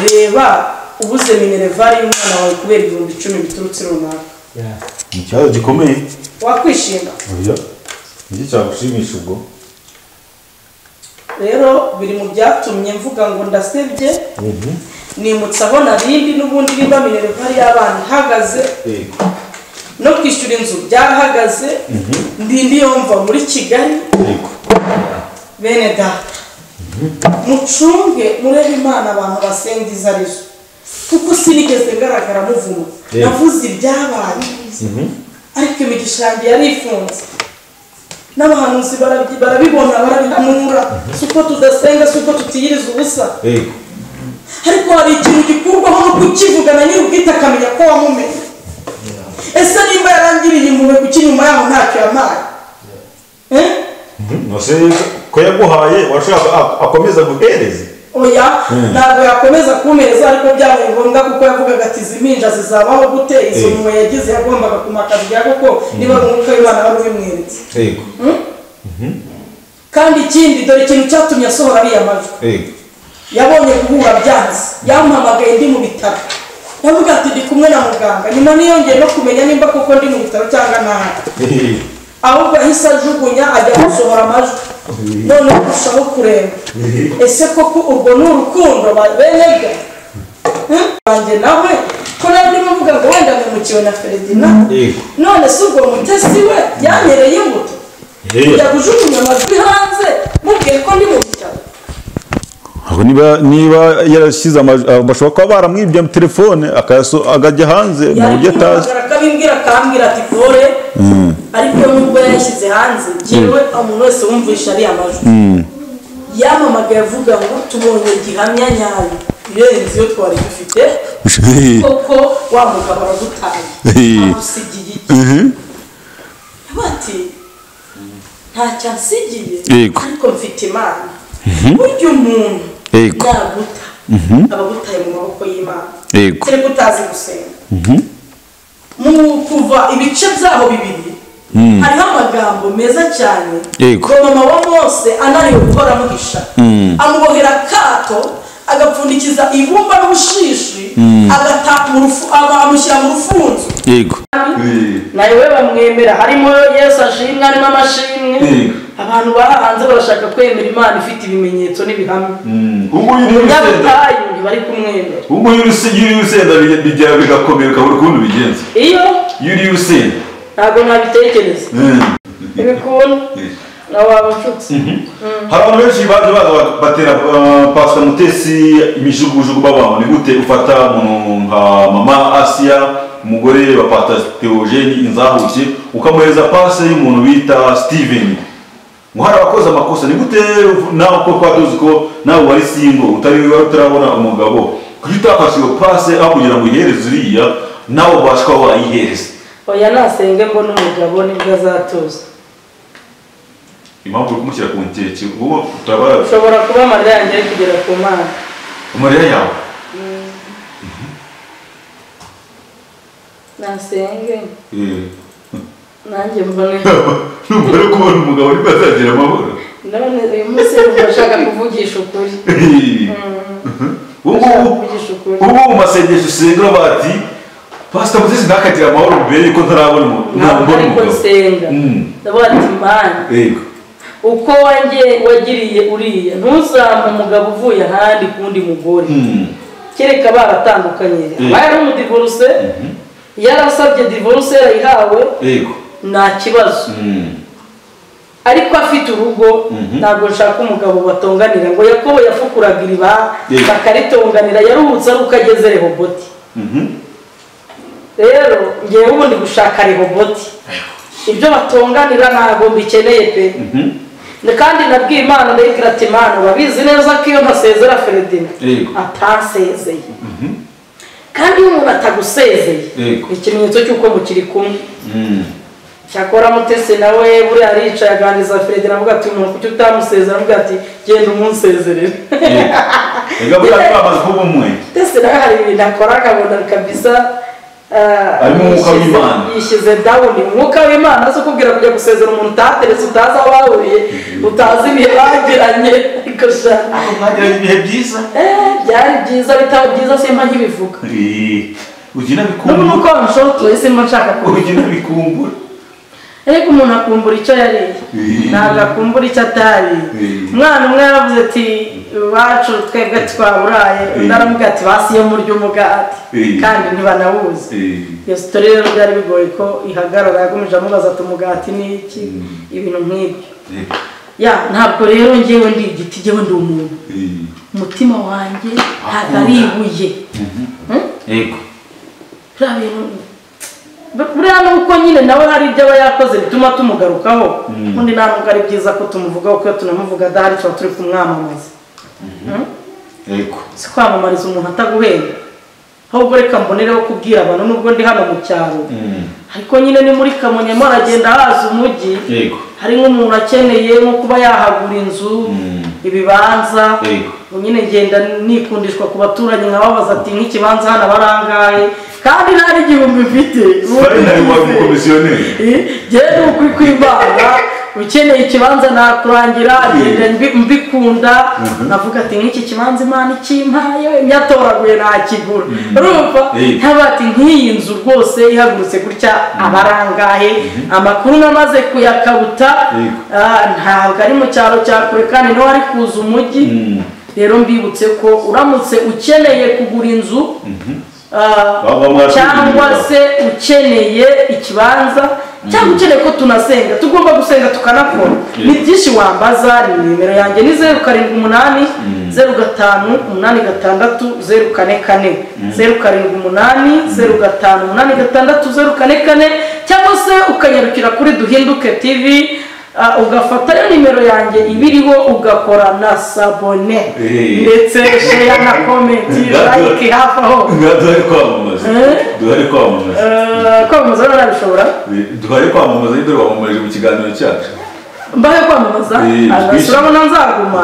reba ubuze minervari y'umwana wawe kubera 10,000 biturutse runaka ikibazo gikomeye wakwishima iki cyagushimisha ubwo rero biri mu byatumye mvuga ngo ndasebye nimutse abona rindi n'ubundi nimba minervari y'abana ihagaze no kwishyura inzu byarahagaze ndindi yomva muri Kigali bene data mucunge murebe Imana abantu basengiza arizo kuko sinigeze ngaragara muvuma navuze ibyabaye ariko imigisha yanjye yari ifunze n'abahanuzi barabibona barabihanura suko tudasenga suko tutiyiriza ubusa ariko hari ikintu gikurwaho no kukivugana nyir'ubwite akamenya ko wamumenye ese nimba yarangiriye impuhwe kuki nyuma yaho ntacyo yampaye nose ko yaguhaye washaka akomeza guhereza oya ntabwo yakomeza kumereza ariko byabaye ngombwa kuko yavugaga ati izi mpinja zizabaho gute izo mpuhwe yagize yagombaga kumakaza kuko niba umwuka w'Imana wari ubimweretse kandi ikindi dore ikintu cyatumye asohora ariya majwi yabonye guhura byanze yampamagaye ndi mu bitaro yavuga ati ndi kumwe na muganga nyuma niyongeye no kumenya nimba koko ndi mu bitaro cyangwa ntahari ahubwo ahise ajugunya ajya gusohora amajwi none kurushaho kureba ese koko urwo ni urukundo benega banjye nawe ko nawe ndimo mvuga ngo wenda memukiwe na Feredina none si ubwo mutesi we yanyereye imbuto kujya kujugunya amajwi hanze mubwiye ko ndi mu bitaro aho niba yarashyize bashobora kuba baramwibye telefone akajya hanze mu buryo atazi akambwira ati pole ariko nubwo yashyize hanze njyewe umuntu wese wumvisha ari amajwi yamamagaye avuga ngo tubonye gihamya nyayo irenze iyo twari dufite koko wa mugabo aradutaye amusigiye iki bati ntacyo ansigiye ariko mfite Imana burya umuntu yaguta abagutaye mu maboko y'Imana kereka utazi gusenga mu kuva ibice byaho bibiri hariho amagambo meza cyane ngo mama wa Mose ananiwe guhora amuhisha amubohera akato agapfundikiza ibumba n'ubushishi amushyira mu rufunzo nawe we bamwemera harimo Yesu ashimwe harimo amashimwe abantu bahanze barashaka kwemera Imana ifite ibimenyetso n'ibihamya umunyabutayu ntibari kumwemera ubwo yuri usenda bijya bigakomera ukabura ukuntu bigenza iyo yuri usenda ntabwo nabitekereza ibikunda n'ababa nshuti hari abantu benshi baza batera Pastor Mutesi imijugujugu babamo ni gute ufata umuntu nka mama Asia umugore wa Pastor Theogene Inzahushye ukamuhereza pase y'umuntu bita Steven ngo hari abakoze amakosa ni gute nawe ko twatuzi ko nawe wari single utarabona umugabo kuki utafashe iyo pase aho kugira ngo ihereze uriya nawe ubashwa wayihereza oya nasenge mbona umugabo nibwo azatuza impamvu kumushyira ku nkeke ubwo utabara ushobora kuba amarira yanjye ari kugera ku Mana amarira yawe nasenge nanjye mbone nubwo kubona umugabo nibwo azagira amahoro none uyu munsi urashaka kuvugisha ukuri ubu mu masengesho usenga bati Pastor Mutesi ntakagira amahoro mbere yuko ntarabona umugabo ariko nsenga ndavuga ati Mana uko wagiriye uriya ntuzampa umugabo uvuye ahandi kundi mugore kereka baratandukanye bari umudivorce yarasabye divorce yayihawe nta kibazo ariko afite urugo ntabwo nshaka umugabo batonganira ngo Yakobo yafukuraga iriba bakaritonganira yaruhutse ari uko ageze Rehoboti rero ngewe ubundi gushaka Rehoboti ibyo batonganira ntabwo mbikeneye pe kandi nabwiye Imana ndayikira ati Imana urabizi neza ko iyo ntasezera Feredina atansezeye kandi iyo umuntu atagusezeye ikimenyetso cy'uko mukiri kumwe cyakora Mutesi nawe buri aricaye aganiriza Feredina avuga ati umuntu kuki utamusezera avuga ati genda umunsezerere Mutesi nawe hari ibintu akora akabona kabisa yishyize dawuni umwuka w'Imana azi kubwira kujya gusezera umuntu utateretse utazi aho bahuriye utazi ibihe bagiranye ariko mwagiranye ibihe byiza byari byiza bitaba byiza simba nkibivuga ugina bikumbura nuko nshoto simba nshaka ugina bikumbura ariko umuntu akumbura icyo yariye ntabwo akumbura icyo atariye umwana umwe yaravuze ati iwacu twebwe twaburaye ndaramubwira ati basi yo murya umugati kandi ntibanawuzi iyo sitori rero byari bigoye ko ihagarara yakomeje amubaza ati umugati ni iki ibintu nk'ibyo ntabwo rero ngewe ndi igiti ngewe ndi umuntu umutima wanjye ntabwo ari ibuye yego biriya bintu buriya nuko nyine nawe hari ibyo aba yakoze bituma tumugarukaho ubundi ntabwo ari byiza ko tumuvugaho kuko tunamuvuga adahari tuba turi kumwamamaza si kwamamariza umuntu ataguhenda ahubwo reka mbonereho kubwira abantu nubwo ndi hano mu cyaro ariko nyine ni muri Kamonyi aragenda haza umujyi hari nk'umuntu akeneye nko kuba yahagura inzu ibibanza nyine ngenda nikundishwa ku baturanyi nkababaza ati nk'ikibanza hano barangaye kandi nta n'igihumbi mfite genda ukuri kw'Imana ukeneye ikibanza nakurangira ngenda mbikunda navuga ati nk'iki kibanza Imana ikimpaye nyatoraguye nakigura urumva ntabati nk'iyi nzu rwose ihagurutse gutya abarangahe amakuru namaze kuyakabuta ntabwo ari mu cyaro cya kure kandi nawe ari kuza umujyi rero mbibutse ko uramutse ukeneye kugura inzu cyangwa se ukeneye ikibanza cyangwa ukeneye ko tunasenga tugomba gusenga tukanakora ni byinshi wambaza ni nimero yanjye ni 0780586044 0780586044 cyangwa se ukanyarukira kuri Duhinduke TV ugafata nimero yanjye ibiriho ugakora na sabone ndetse share na comment like hafi aho kwamamaza nabishobora duhari kwamamaza y'idoro wamamaje mu kiganiro cyacu mbahe kwamamaza urabona nzaguma